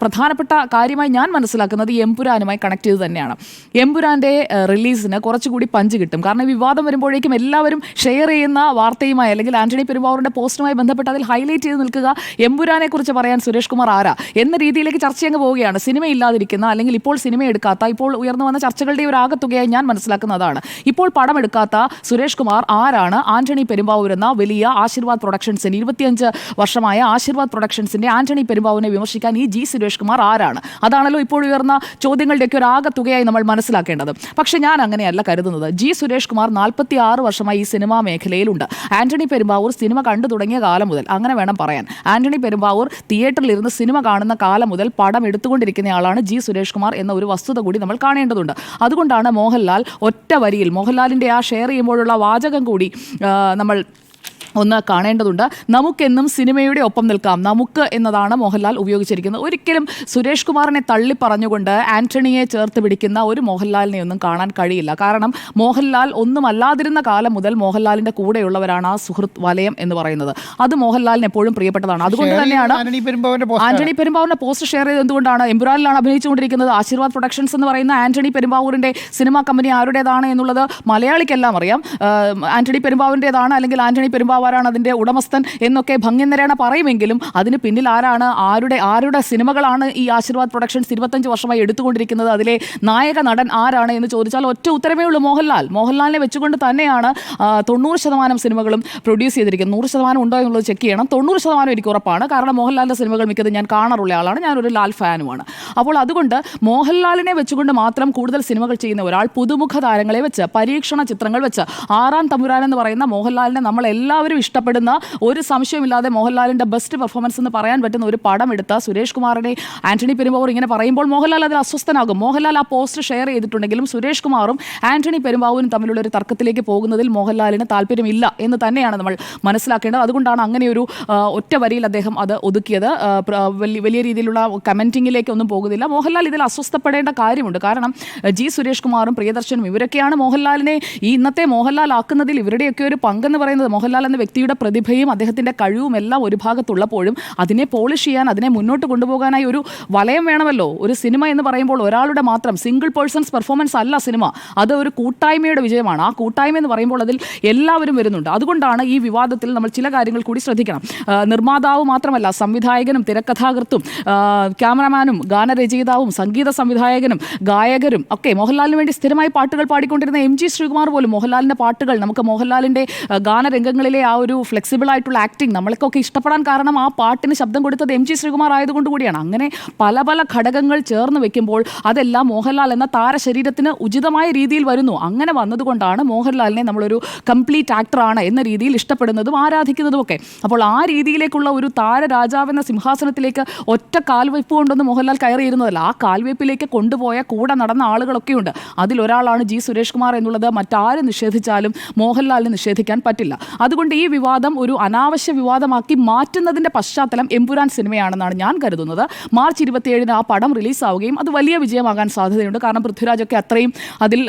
പ്രധാനപ്പെട്ട കാര്യമായി ഞാൻ മനസ്സിലാക്കുന്നത് ഈ എംപുരാനുമായി കണക്ട് ചെയ്ത് തന്നെയാണ്. എംപുരാൻ്റെ റിലീസിന് കുറച്ചുകൂടി പഞ്ച് കിട്ടും. കാരണം വിവാദം വരുമ്പോഴേക്കും എല്ലാവരും ഷെയർ ചെയ്യുന്ന വാർത്തയുമായി അല്ലെങ്കിൽ ആന്റണി പെരുമ്പാവൂരിൻ്റെ പോസ്റ്റുമായി ബന്ധപ്പെട്ട് അതിൽ ഹൈലൈറ്റ് ചെയ്ത് നിൽക്കുക എംപുരാനെ കുറിച്ച് പറയാൻ സുരേഷ് കുമാർ ആരാ എന്ന രീതിയിലേക്ക് ചർച്ചയങ്ങ് പോവുകയാണ്. സിനിമ ഇല്ലാതിരിക്കുന്ന അല്ലെങ്കിൽ ഇപ്പോൾ സിനിമ എടുക്കാത്ത, ഇപ്പോൾ ഉയർന്നു വന്ന ചർച്ചകളുടെ ഒരു ആകത്തുകയായി ഞാൻ മനസ്സിലാക്കുന്നതാണ്. ഇപ്പോൾ പടം എടുക്കാത്ത സുരേഷ് കുമാർ ആരാണ് ആന്റണി പെരുമ്പാവൂർ എന്ന വലിയ ആശീർവാദ് പ്രൊഡക്ഷൻസിൻ്റെ 25 വർഷമായ ആശീർവാദ് പ്രൊഡക്ഷൻസിൻ്റെ ആന്റണി പെരുമ്പാവൂരിനെ വിമർശിക്കാൻ ഈ ജി സുരേഷ് കുമാർ ആരാണ്? അതാണല്ലോ ഇപ്പോൾ ഉയർന്ന ചോദ്യങ്ങളുടെയൊക്കെ ഒരു ആകത്തുകയായി നമ്മൾ മനസ്സിലാക്കേണ്ടത്. പക്ഷേ ഞാൻ അങ്ങനെയല്ല കരുതുന്നത്. ജി സുരേഷ് കുമാർ 46 വർഷമായി ഈ സിനിമാ മേഖലയിലുണ്ട്. ആന്റണി പെരുമ്പാവൂർ സിനിമ കണ്ടു തുടങ്ങിയ കാലം മുതൽ, അങ്ങനെ വേണം പറയാൻ, ആന്റണി പെരുമ്പാവൂർ തിയേറ്ററിലിരുന്ന് സിനിമ കാണുന്ന കാലം മുതൽ പടം എടുത്തുകൊണ്ടിരിക്കുന്നയാളാണ് ജി സുരേഷ് കുമാർ എന്ന ഒരു വസ്തുത കൂടി നമ്മൾ കാണേണ്ടതുണ്ട്. അതുകൊണ്ടാണ് മോഹൻലാൽ ഒറ്റ വരിയിൽ മോഹൻലാലിൻ്റെ ആ ഷെയർ ചെയ്യുമ്പോഴുള്ള വാചകം കൂടി നമ്മൾ ഒന്ന് കാണേണ്ടതുണ്ട്. നമുക്കെന്നും സിനിമയുടെ ഒപ്പം നിൽക്കാം. നമുക്ക് എന്നതാണ് മോഹൻലാൽ ഉപയോഗിച്ചിരിക്കുന്നത്. ഒരിക്കലും സുരേഷ് കുമാറിനെ തള്ളി പറഞ്ഞുകൊണ്ട് ആന്റണിയെ ചേർത്ത് പിടിക്കുന്ന ഒരു മോഹൻലാലിനെ ഒന്നും കാണാൻ കഴിയില്ല. കാരണം മോഹൻലാൽ ഒന്നുമല്ലാതിരുന്ന കാലം മുതൽ മോഹൻലാലിൻ്റെ കൂടെയുള്ളവരാണ് ആ സുഹൃത്ത് വലയം എന്ന് പറയുന്നത്. അത് മോഹൻലാലിന് എപ്പോഴും പ്രിയപ്പെട്ടതാണ്. അതുകൊണ്ട് തന്നെയാണ് ആന്റണി പെരുമ്പാവൂരിന്റെ പോസ്റ്റ് ഷെയർ ചെയ്ത് എന്തുകൊണ്ടാണ് എംപുരാനിലാണ് അഭിനയിച്ചുകൊണ്ടിരിക്കുന്നത്. ആശീർവാദ് പ്രൊഡക്ഷൻസ് എന്ന് പറയുന്ന ആന്റണി പെരുമ്പാവൂരിന്റെ സിനിമാ കമ്പനി ആരുടേതാണ് എന്നുള്ളത് മലയാളിക്കെല്ലാം അറിയാം. ആന്റണി പെരുമ്പാവൂരിൻ്റെതാണ് അല്ലെങ്കിൽ ആന്റണി പെരുമ്പാവൂരാണ് അതിൻ്റെ ഉടമസ്ഥൻ എന്നൊക്കെ ഭംഗ്യനിരേണ പറയുമെങ്കിലും അതിന് പിന്നിൽ ആരാണ്, ആരുടെ സിനിമകളാണ് ഈ ആശീർവാദ് പ്രൊഡക്ഷൻസ് 25 വർഷമായി എടുത്തുകൊണ്ടിരിക്കുന്നത്, അതിലെ നായക നടൻ ആരാണ് എന്ന് ചോദിച്ചാൽ ഒറ്റ ഉത്തരമേ ഉള്ളൂ, മോഹൻലാലിനെ വെച്ചുകൊണ്ട് തന്നെയാണ് 90% സിനിമകളും പ്രൊഡ്യൂസ് ചെയ്തിരിക്കുന്നത്. 100% ഉണ്ടോ എന്നുള്ളത് ചെക്ക് ചെയ്യണം. 90% എനിക്ക് ഉറപ്പാണ്. കാരണം മോഹൻലാലിൻ്റെ സിനിമകൾ മിക്കത് ഞാൻ കാണാറുള്ള ആളാണ്. ഞാനൊരു ലാൽ ഫാനുമാണ്. അപ്പോൾ അതുകൊണ്ട് മോഹൻലാലിനെ വെച്ചുകൊണ്ട് മാത്രം കൂടുതൽ സിനിമകൾ ചെയ്യുന്ന ഒരാൾ പുതുമുഖ താരങ്ങളെ വെച്ച്, പരീക്ഷണ ചിത്രങ്ങൾ വെച്ച്, 6-ാം തമ്പുരാൻ എന്ന് പറയുന്ന മോഹൻലാലിനെ നമ്മളെല്ലാവരും ഇഷ്ടപ്പെടുന്ന, ഒരു സംശയമില്ലാതെ മോഹൻലാലിൻ്റെ ബെസ്റ്റ് പെർഫോമൻസ് എന്ന് പറയാൻ പറ്റുന്ന ഒരു പടം എടുത്ത സുരേഷ് കുമാറിനെ ആന്റണി പെരുമ്പാവൂർ ഇങ്ങനെ പറയുമ്പോൾ മോഹൻലാൽ അതിൽ അസ്വസ്ഥനാകും. മോഹൻലാൽ ആ പോസ്റ്റ് ഷെയർ ചെയ്തിട്ടുണ്ടെങ്കിലും സുരേഷ് കുമാറും ആന്റണി പെരുമ്പാവൂരും തമ്മിലുള്ള ഒരു തർക്കത്തിലേക്ക് പോകുന്നതിൽ മോഹൻലാലിന് താല്പര്യമില്ല എന്ന് തന്നെയാണ് നമ്മൾ മനസ്സിലാക്കേണ്ടത്. അതുകൊണ്ടാണ് അങ്ങനെയൊരു ഒറ്റ വരിയിൽ അദ്ദേഹം അത് ഒതുക്കിയത്. വലിയ രീതിയിലുള്ള കമൻറ്റിങ്ങിലേക്കൊന്നും പോകുന്നില്ല. മോഹൻലാൽ ഇതിൽ അസ്വസ്ഥപ്പെടേണ്ട കാര്യമുണ്ട്. കാരണം ജി സുരേഷ് കുമാറും പ്രിയദർശനും ഇവരൊക്കെയാണ് മോഹൻലാലിനെ ഈ ഇന്നത്തെ മോഹൻലാൽ ആക്കുന്നതിൽ ഇവരുടെയൊക്കെ ഒരു പങ്കെന്ന് പറയുന്നത്. മോഹൻലാൽ എന്ന വ്യക്തിയുടെ പ്രതിഭയും അദ്ദേഹത്തിൻ്റെ കഴിവും എല്ലാം ഒരു ഭാഗത്തുള്ളപ്പോഴും അതിനെ പോളിഷ് ചെയ്യാൻ, അതിനെ മുന്നോട്ട് കൊണ്ടുപോകാനായി ഒരു വലയം വേണമല്ലോ. ഒരു സിനിമ എന്ന് പറയുമ്പോൾ ഒരാളുടെ മാത്രം സിംഗിൾ പേഴ്സൺസ് പെർഫോമൻസ് അല്ല സിനിമ, അത് ഒരു കൂട്ടായ്മയുടെ വിജയമാണ്. ആ കൂട്ടായ്മ എന്ന് പറയുമ്പോൾ അതിൽ എല്ലാവരും വരുന്നുണ്ട്. അതുകൊണ്ടാണ് ഈ വിവാദത്തിൽ നമ്മൾ ചില കാര്യങ്ങൾ കൂടി ശ്രദ്ധിക്കണം. നിർമ്മാതാവ് മാത്രമല്ല, സംവിധായകനും തിരക്കഥാകൃത്തും ക്യാമറമാനും ഗാനരചയിതാവും സംഗീത സംവിധായകനും ഗായകരും ഒക്കെ, മോഹൻലാലിന് വേണ്ടി സ്ഥിരമായി പാട്ടുകൾ പാടിക്കൊണ്ടിരുന്ന MG ശ്രീകുമാർ പോലും മോഹൻലാലിൻ്റെ പാട്ടുകൾ, നമുക്ക് മോഹൻലാലിൻ്റെ ഗാനരംഗങ്ങളിലെ ആ ഒരു ഫ്ലെക്സിബിൾ ആയിട്ടുള്ള ആക്ടിങ് നമ്മൾക്കൊക്കെ ഇഷ്ടപ്പെടാൻ കാരണം ആ പാട്ടിന് ശബ്ദം കൊടുത്തത് MG ശ്രീകുമാർ ആയതുകൊണ്ട് കൂടിയാണ്. അങ്ങനെ പല പല ഘടകങ്ങൾ ചേർന്ന് വെക്കുമ്പോൾ അതെല്ലാം മോഹൻലാൽ എന്ന താരശരീരത്തിന് ഉചിതമായ രീതിയിൽ വരുന്നു. അങ്ങനെ വന്നതുകൊണ്ടാണ് മോഹൻലാലിനെ നമ്മളൊരു കംപ്ലീറ്റ് ആക്ടറാണ് എന്ന രീതിയിൽ ഇഷ്ടപ്പെടുന്നതും ആരാധിക്കുന്നതും ഒക്കെ. അപ്പോൾ ആ രീതിയിലേക്കുള്ള ഒരു താരരാജാവെന്ന സിംഹാസനത്തിലേക്ക് ഒറ്റ കാൽവയ്പ് കൊണ്ടൊന്നും മോഹൻലാൽ കയറിയിരുന്നതല്ല. ആ കാൽവയ്പിലേക്ക് കൊണ്ടുപോയ കൂടെ നടന്ന ആളുകളൊക്കെയുണ്ട്. അതിലൊരാളാണ് G സുരേഷ് കുമാർ എന്നുള്ളത് മറ്റാരും നിഷേധിച്ചാലും മോഹൻലാലിന് നിഷേധിക്കാൻ പറ്റില്ല. അതുകൊണ്ട് ഈ വിവാദം ഒരു അനാവശ്യ വിവാദമാക്കി മാറ്റുന്നതിൻ്റെ പശ്ചാത്തലം എമ്പുരാൻ സിനിമയാണെന്നാണ് ഞാൻ കരുതുന്നത്. മാർച്ച് 27 ആ പടം റിലീസാവുകയും അത് വലിയ വിജയമാകാൻ സാധ്യതയുണ്ട്. കാരണം പൃഥ്വിരാജൊക്കെ അത്രയും അതിൽ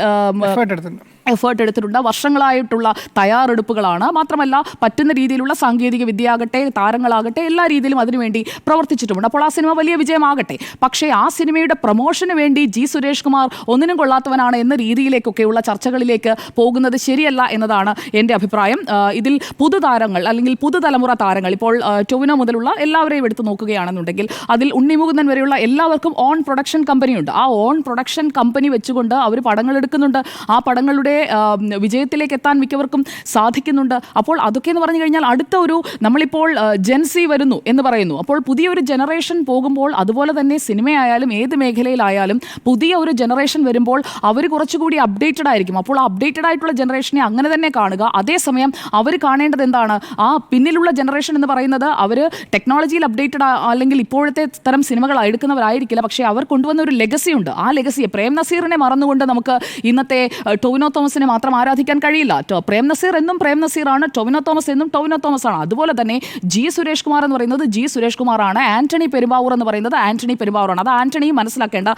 എഫേർട്ട് എടുത്തിട്ടുണ്ട്. വർഷങ്ങളായിട്ടുള്ള തയ്യാറെടുപ്പുകളാണ്. മാത്രമല്ല പറ്റുന്ന രീതിയിലുള്ള സാങ്കേതിക വിദ്യയാകട്ടെ, താരങ്ങളാകട്ടെ, എല്ലാ രീതിയിലും അതിനുവേണ്ടി പ്രവർത്തിച്ചിട്ടുമുണ്ട്. അപ്പോൾ ആ സിനിമ വലിയ വിജയമാകട്ടെ. പക്ഷേ ആ സിനിമയുടെ പ്രൊമോഷന് വേണ്ടി G സുരേഷ് കുമാർ ഒന്നിനും കൊള്ളാത്തവനാണ് എന്ന രീതിയിലേക്കൊക്കെയുള്ള ചർച്ചകളിലേക്ക് പോകുന്നത് ശരിയല്ല എന്നതാണ് എൻ്റെ അഭിപ്രായം. ഇതിൽ പുതുതാരങ്ങൾ അല്ലെങ്കിൽ പുതുതലമുറ താരങ്ങൾ, ഇപ്പോൾ ടൊവിനോ മുതലുള്ള എല്ലാവരെയും എടുത്ത് നോക്കുകയാണെന്നുണ്ടെങ്കിൽ അതിൽ ഉണ്ണിമുകുന്ദൻ വരെയുള്ള എല്ലാവർക്കും ഓൺ പ്രൊഡക്ഷൻ കമ്പനിയുണ്ട്. ആ ഓൺ പ്രൊഡക്ഷൻ കമ്പനി വെച്ചുകൊണ്ട് അവർ പടങ്ങൾ എടുക്കുന്നുണ്ട്. ആ പടങ്ങളുടെ വിജയത്തിലേക്ക് എത്താൻ മിക്കവർക്കും സാധിക്കുന്നുണ്ട്. അപ്പോൾ അതൊക്കെ എന്ന് പറഞ്ഞു കഴിഞ്ഞാൽ അടുത്ത ഒരു, നമ്മളിപ്പോൾ ജെൻസി വരുന്നു എന്ന് പറയുന്നു. അപ്പോൾ പുതിയൊരു ജനറേഷൻ പോകുമ്പോൾ അതുപോലെ തന്നെ സിനിമയായാലും ഏത് മേഖലയിലായാലും പുതിയ ഒരു ജനറേഷൻ വരുമ്പോൾ അവർ കുറച്ചുകൂടി അപ്ഡേറ്റഡ് ആയിരിക്കും. അപ്പോൾ ആ അപ്ഡേറ്റഡ് ആയിട്ടുള്ള ജനറേഷനെ അങ്ങനെ തന്നെ കാണുക. അതേസമയം അവർ കാണേണ്ടത് എന്താണ്, ആ പിന്നിലുള്ള ജനറേഷൻ എന്ന് പറയുന്നത് അവർ ടെക്നോളജിയിൽ അപ്ഡേറ്റഡ് അല്ലെങ്കിൽ ഇപ്പോഴത്തെ തരം സിനിമകൾ എടുക്കുന്നവരായിരിക്കില്ല. പക്ഷേ അവർ കൊണ്ടുവന്ന ഒരു ലെഗസി ഉണ്ട്. ആ ലെഗസിയെ, പ്രേം നസീറിനെ മറന്നുകൊണ്ട് നമുക്ക് ഇന്നത്തെ ടൊവിനോ തോമസിനെ മാത്രം ആരാധിക്കാൻ കഴിയില്ല. പ്രേം നസീർ എന്നും പ്രേം നസീറാണ്, ടൊവിനോ തോമസ് എന്നും ടൊവിനോ തോമസ് ആണ്. അതുപോലെ തന്നെ G സുരേഷ് കുമാർ എന്ന് പറയുന്നത് G സുരേഷ് കുമാറാണ്. ആന്റണി പെരുമ്പാവൂർ എന്ന് പറയുന്നത് ആന്റണി പെരുമ്പാവൂറാണ്. അത് ആന്റണിയും മനസ്സിലാക്കേണ്ട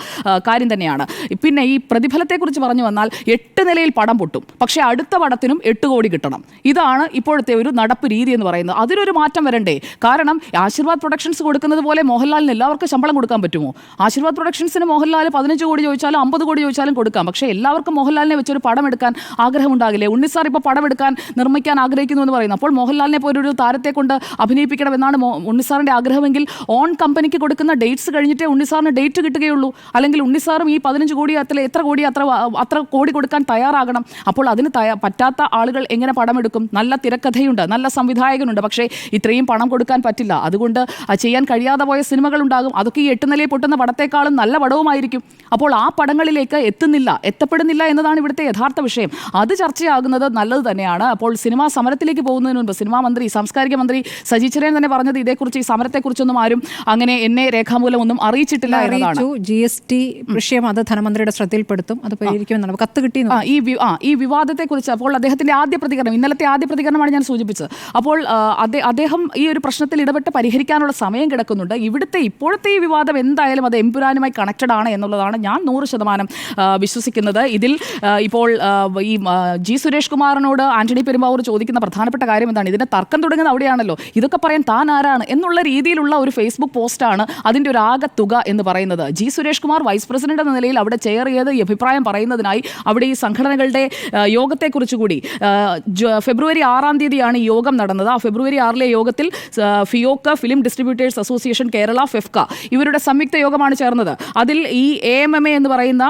കാര്യം തന്നെയാണ്. പിന്നെ ഈ പ്രതിഫലത്തെക്കുറിച്ച് പറഞ്ഞു വന്നാൽ 8 നിലയിൽ പടം പൊട്ടും, പക്ഷേ അടുത്ത പടത്തിനും 8 കോടി കിട്ടണം. ഇതാണ് ഇപ്പോഴത്തെ ഒരു നടപ്പ് രീതി എന്ന് പറയുന്നത്. അതിലൊരു മാറ്റം വരണ്ടേ? കാരണം ആശീർവാദ് പ്രൊഡക്ഷൻസ് കൊടുക്കുന്നത് പോലെ മോഹൻലാലിന് എല്ലാവർക്കും ശമ്പളം കൊടുക്കാൻ പറ്റുമോ? ആശീർവാദ് പ്രൊഡക്ഷൻസിന് മോഹൻലാൽ 15 കോടി ചോദിച്ചാലും 50 കോടി ചോദിച്ചാലും കൊടുക്കാം. പക്ഷേ എല്ലാവർക്കും മോഹൻലാലിനെ വെച്ചൊരു പടം എടുക്കാൻ ആഗ്രഹമുണ്ടാകില്ലേ? ഉണ്ണിസാർ ഇപ്പോൾ പടം എടുക്കാൻ നിർമ്മിക്കാൻ ആഗ്രഹിക്കുന്നു എന്ന് പറയുന്നു. അപ്പോൾ മോഹൻലാലിനെ പോലൊരു താരത്തെ കൊണ്ട് അഭിനയിപ്പിക്കണമെന്നാണ് ഉണ്ണിസാറിൻ്റെ ആഗ്രഹമെങ്കിൽ ഓൺ കമ്പനിക്ക് കൊടുക്കുന്ന ഡേറ്റ്സ് കഴിഞ്ഞിട്ടേ ഉണ്ണിസാറിന് ഡേറ്റ് കിട്ടുകയുള്ളൂ. അല്ലെങ്കിൽ ഉണ്ണിസാറും ഈ 15 കോടി എത്ര കോടി അത്ര കോടി കൊടുക്കാൻ തയ്യാറാകണം. അപ്പോൾ അതിന് പറ്റാത്ത ആളുകൾ എങ്ങനെ പടം എടുക്കും? നല്ല തിരക്കഥയുണ്ട്, നല്ല സംവിധായകനുണ്ട്, പക്ഷേ ഇത്രയും പണം കൊടുക്കാൻ പറ്റില്ല. അതുകൊണ്ട് ചെയ്യാൻ കഴിയാതെ പോയ സിനിമകളുണ്ടാകും. അതൊക്കെ ഈ 8 നിലയിൽ പൊട്ടുന്ന പടത്തെക്കാളും നല്ല പടവുമായിരിക്കും. അപ്പോൾ ആ പടങ്ങളിലേക്ക് എത്തപ്പെടുന്നില്ല എന്നതാണ് ഇവിടുത്തെ യഥാർത്ഥ വിഷയം. അത് ചർച്ചയാകുന്നത് നല്ലത് തന്നെയാണ്. അപ്പോൾ സിനിമാ സമരത്തിലേക്ക് പോകുന്നതിന് മുൻപ് സാംസ്കാരിക മന്ത്രി സജി ചെറിയാൻ തന്നെ പറഞ്ഞത് ഇതേക്കുറിച്ച്, ഈ സമരത്തെക്കുറിച്ചൊന്നും ആരും അങ്ങനെ എന്നെ രേഖാമൂലം ഒന്നും അറിയിച്ചിട്ടില്ല എന്നതാണ്. GST വിഷയം അത് ധനമന്ത്രിയുടെ ശ്രദ്ധയിൽപ്പെടുത്തും, അത് പരിഹരിക്കുമെന്നാണ് കത്ത് കിട്ടി. ഈ വിവാദത്തെക്കുറിച്ച് അപ്പോൾ അദ്ദേഹത്തിന്റെ ഇന്നലത്തെ ആദ്യ പ്രതികരണമാണ് ഞാൻ സൂചിപ്പിച്ചത്. അപ്പോൾ അദ്ദേഹം ഈ ഒരു പ്രശ്നത്തിൽ ഇടപെട്ട് പരിഹരിക്കാനുള്ള സമയം കിടക്കുന്നുണ്ട്. ഇപ്പോഴത്തെ ഈ വിവാദം എന്തായാലും അത് എമ്പുരാനുമായി കണക്റ്റഡ് ആണ് എന്നുള്ളതാണ് ഞാൻ 100% വിശ്വസിക്കുന്നത്. ഇതിൽ ഇപ്പോൾ ഈ G സുരേഷ് കുമാറിനോട് ആന്റണി പെരുമ്പാവൂർ ചോദിക്കുന്ന പ്രധാനപ്പെട്ട കാര്യം എന്താണ്? ഇതിന്റെ തർക്കം തുടങ്ങുന്നത് അവിടെയാണല്ലോ. ഇതൊക്കെ പറയാൻ താൻ ആരാണ് എന്നുള്ള രീതിയിലുള്ള ഒരു ഫേസ്ബുക്ക് പോസ്റ്റാണ് അതിൻ്റെ ഒരു ആകെ തുക എന്ന് പറയുന്നത്. G Suresh Kumar vice president എന്ന നിലയിൽ അവിടെ ചെയർ ചെയ്ത് ഈ അഭിപ്രായം പറയുന്നതിനായി അവിടെ ഈ സംഘടനകളുടെ യോഗത്തെക്കുറിച്ച് കൂടി ഫെബ്രുവരി 6 തീയതിയാണ് ഈ യോഗം നടന്നത്. ആ ഫെബ്രുവരി 6 യോഗത്തിൽ FEUOK, film distributors association Kerala, FEFKA ഇവരുടെ സംയുക്ത യോഗമാണ് ചേർന്നത്. അതിൽ ഈ AMMA എന്ന് പറയുന്ന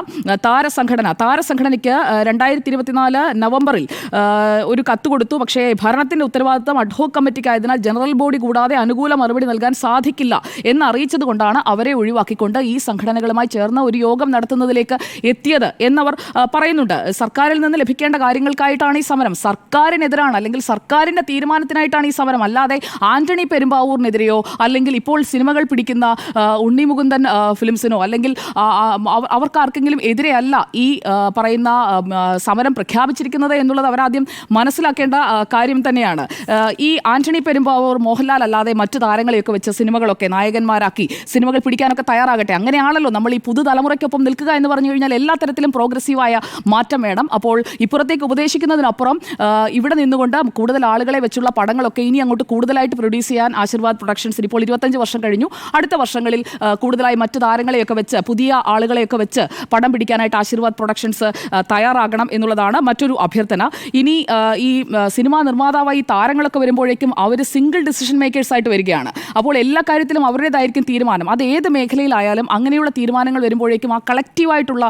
താരസംഘടനയ്ക്ക് 2024 നവംബറിൽ ഒരു കത്ത് കൊടുത്തു. പക്ഷേ ഭരണത്തിൻ്റെ ഉത്തരവാദിത്തം അഡ്ഹോക് കമ്മിറ്റിക്കായതിനാൽ ജനറൽ ബോഡി കൂടാതെ അനുകൂല മറുപടി നൽകാൻ സാധിക്കില്ല എന്നറിയിച്ചത് കൊണ്ടാണ് അവരെ ഒഴിവാക്കിക്കൊണ്ട് ഈ സംഘടനകളുമായി ചേർന്ന് ഒരു യോഗം നടത്തുന്നതിലേക്ക് എത്തിയത് എന്നവർ പറയുന്നുണ്ട്. സർക്കാരിൽ നിന്ന് ലഭിക്കേണ്ട കാര്യങ്ങൾക്കായിട്ടാണ് ഈ സമരം, സർക്കാരിനെതിരാണ് അല്ലെങ്കിൽ സർക്കാരിൻ്റെ തീരുമാനത്തിനായിട്ടാണ് ഈ സമരം. അല്ലാതെ ആന്റണി പെരുമ്പാവൂരിനെതിരെയോ അല്ലെങ്കിൽ ഇപ്പോൾ സിനിമകൾ പിടിക്കുന്ന ഉണ്ണിമുകുന്ദൻ ഫിലിംസിനോ അല്ലെങ്കിൽ അവർക്കാർക്കെങ്കിലും എതിരെയല്ല ഈ പറയുന്ന സമരം പ്രഖ്യാപിച്ചിരിക്കുന്നത് എന്നുള്ളത് അവരാദ്യം മനസ്സിലാക്കേണ്ട കാര്യം തന്നെയാണ്. ഈ ആന്റണി പെരുമ്പാവൂർ മോഹൻലാൽ അല്ലാതെ മറ്റു താരങ്ങളെയൊക്കെ വെച്ച് സിനിമകളൊക്കെ നായകന്മാരാക്കി സിനിമകൾ പിടിക്കാനൊക്കെ തയ്യാറാകട്ടെ. അങ്ങനെയാണല്ലോ നമ്മൾ ഈ പുതുതലമുറയ്ക്കൊപ്പം നിൽക്കുക എന്ന് പറഞ്ഞു കഴിഞ്ഞാൽ എല്ലാ തരത്തിലും പ്രോഗ്രസീവായ മാറ്റം വേണം. അപ്പോൾ ഇപ്പുറത്തേക്ക് ഉപദേശിക്കുന്നതിനപ്പുറം ഇവിടെ നിന്നുകൊണ്ട് കൂടുതൽ ആളുകളെ വെച്ചുള്ള പടങ്ങളൊക്കെ ഇനി അങ്ങോട്ട് കൂടുതലായിട്ട് പ്രൊഡ്യൂസ് ചെയ്യാൻ ആശീർവാദ് പ്രൊഡക്ഷൻസിന് ഇപ്പോൾ 25 വർഷം കഴിഞ്ഞു. അടുത്ത വർഷങ്ങളിൽ കൂടുതലായി മറ്റു താരങ്ങളെയൊക്കെ വെച്ച് പുതിയ ആളുകളെയൊക്കെ വെച്ച് പടം പിടിക്കാനായിട്ട് ആശീർവാദ് പ്രൊഡക്ഷൻസ് തയ്യാറാകണം എന്നുള്ളതാണ് മറ്റൊരു അഭ്യർത്ഥന. ഇനി ഈ സിനിമാ നിർമ്മാതാവായി താരങ്ങളൊക്കെ വരുമ്പോഴേക്കും അവർ സിംഗിൾ ഡിസിഷൻ മേക്കേഴ്സ് ആയിട്ട് വരികയാണ്. അപ്പോൾ എല്ലാ കാര്യത്തിലും അവരുടേതായിരിക്കും തീരുമാനം. അത് ഏത് മേഖലയിലായാലും അങ്ങനെയുള്ള തീരുമാനങ്ങൾ വരുമ്പോഴേക്കും ആ കളക്റ്റീവായിട്ടുള്ള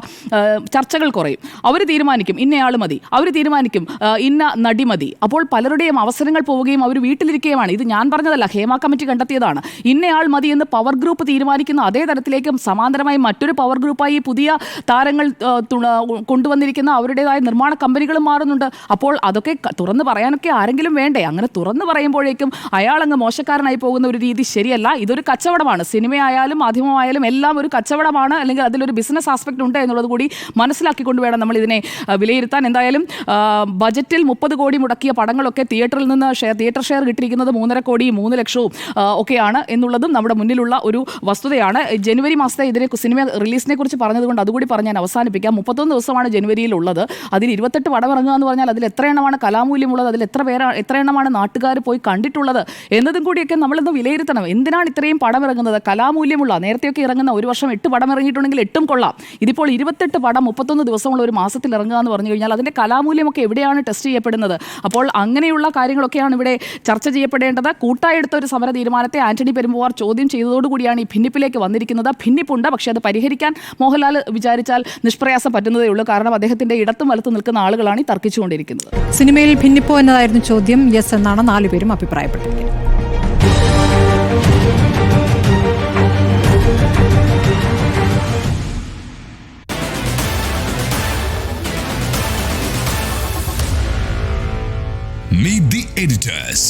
ചർച്ചകൾ കുറയും. അവർ തീരുമാനിക്കും ഇന്നയാൾ മതി, അവർ തീരുമാനിക്കും ഇന്ന നടി മതി. അപ്പോൾ പലരുടെയും അവസരങ്ങൾ പോവുകയും അവർ വീട്ടിലിരിക്കുകയുമാണ്. ഇത് ഞാൻ പറഞ്ഞതല്ല, ഹേമ കമ്മിറ്റി കണ്ടെത്തിയതാണ്. ഇന്നയാൾ മതി എന്ന് പവർ ഗ്രൂപ്പ് തീരുമാനിക്കുന്ന അതേ തരത്തിലേക്കും സമാന്തരമായി മറ്റൊരു പവർ ഗ്രൂപ്പായി പുതിയ താരങ്ങൾ കൊണ്ടുവന്നിരിക്കുന്ന അവരുടേതായ നിർമ്മാണ കമ്പനികളും മാറുന്നുണ്ട്. അപ്പോൾ അതൊക്കെ തുറന്നു പറയാനൊക്കെ ആരെങ്കിലും വേണ്ടേ? അങ്ങനെ തുറന്നു പറയുമ്പോഴേക്കും അയാളങ്ങ് മോശക്കാരനായി പോകുന്ന ഒരു രീതി ശരിയല്ല. ഇതൊരു കച്ചവടമാണ്. സിനിമയായാലും മാധ്യമമായാലും എല്ലാം ഒരു കച്ചവടമാണ്, അല്ലെങ്കിൽ അതിലൊരു ബിസിനസ് ആസ്പെക്ട് ഉണ്ട് എന്നുള്ളത് കൂടി മനസ്സിലാക്കിക്കൊണ്ട് വേണം നമ്മൾ ഇതിനെ വിലയിരുത്താൻ. എന്തായാലും ബജറ്റിൽ 30 കോടി മുടക്കിയ പടങ്ങളൊക്കെ തിയേറ്ററിൽ നിന്ന് തിയേറ്റർ ഷെയർ കിട്ടിയിരിക്കുന്നത് 3.5 കോടി 3 ലക്ഷവും ഒക്കെയാണ് എന്നുള്ളതും നമ്മുടെ മുന്നിലുള്ള ഒരു വസ്തുതയാണ്. ജനുവരി മാസത്തെ ഇതിനെ സിനിമ റിലീസിനെ കുറിച്ച് പറഞ്ഞതുകൊണ്ട് അതുകൂടി പറഞ്ഞ് ഞാൻ അവസാനിപ്പിക്കാം. 31 ദിവസമാണ് ജനുവരിയിൽ ഉള്ളത്. അതിൽ 28 പടം ഇറങ്ങുക എന്ന് പറഞ്ഞാൽ അതിൽ എത്ര എണ്ണമാണ് കലാമൂല്യമുള്ളത്, അതിൽ എത്ര എണ്ണമാണ് നാട്ടുകാർ പോയി കണ്ടിട്ടുള്ളത് എന്നതും കൂടിയൊക്കെ നമ്മളിന്ന് വിലയിരുത്തണം. എന്തിനാണ് ഇത്രയും പടം ഇറങ്ങുന്നത്? കലാമൂല്യമുള്ള നേരത്തെയൊക്കെ ഇറങ്ങുന്ന ഒരു വർഷം 8 പടം ഇറങ്ങിയിട്ടുണ്ടെങ്കിൽ 8 കൊള്ളാം. ഇതിപ്പോൾ 28 പടം 31 ദിവസമുള്ള ഒരു മാസത്തിൽ ഇറങ്ങുക എന്ന് പറഞ്ഞു കഴിഞ്ഞാൽ അതിൻ്റെ കലാമൂല്യമൊക്കെ എവിടെയാണ് ടെസ്റ്റ് ചെയ്യപ്പെടുന്നത്? അപ്പോൾ അങ്ങനെയുള്ള കാര്യങ്ങളൊക്കെയാണ് ഇവിടെ ചർച്ച ചെയ്യപ്പെടേണ്ടത്. കൂട്ടായെടുത്ത ഒരു സമര തീരുമാനത്തെ ആന്റണി പെരുമ്പാവൂർ ചോദ്യം ചെയ്തതോടുകൂടിയാണ് ഈ ഭിന്നിപ്പിലേക്ക് വന്നിരിക്കുന്നത്. ഭിന്നിപ്പുണ്ട്, പക്ഷേ അത് പരിഹരിക്കാൻ മോഹൻലാൽ വിചാരിച്ചാൽ നിഷ്പ്രയാസം പറ്റുന്നതേ ഉള്ളൂ. കാരണം അദ്ദേഹത്തിന്റെ ഇടത്തും വലത്തും നിൽക്കുന്ന ആളുകളാണ് ഈ തർക്കിച്ചുകൊണ്ടിരിക്കുന്നത്. സിനിമയിൽ ഭിന്നിപ്പോ എന്നതായിരുന്നു ചോദ്യം. യെസ് എന്നാണ് 4 പേരും അഭിപ്രായപ്പെട്ടിരിക്കുന്നത്. Meet the editors.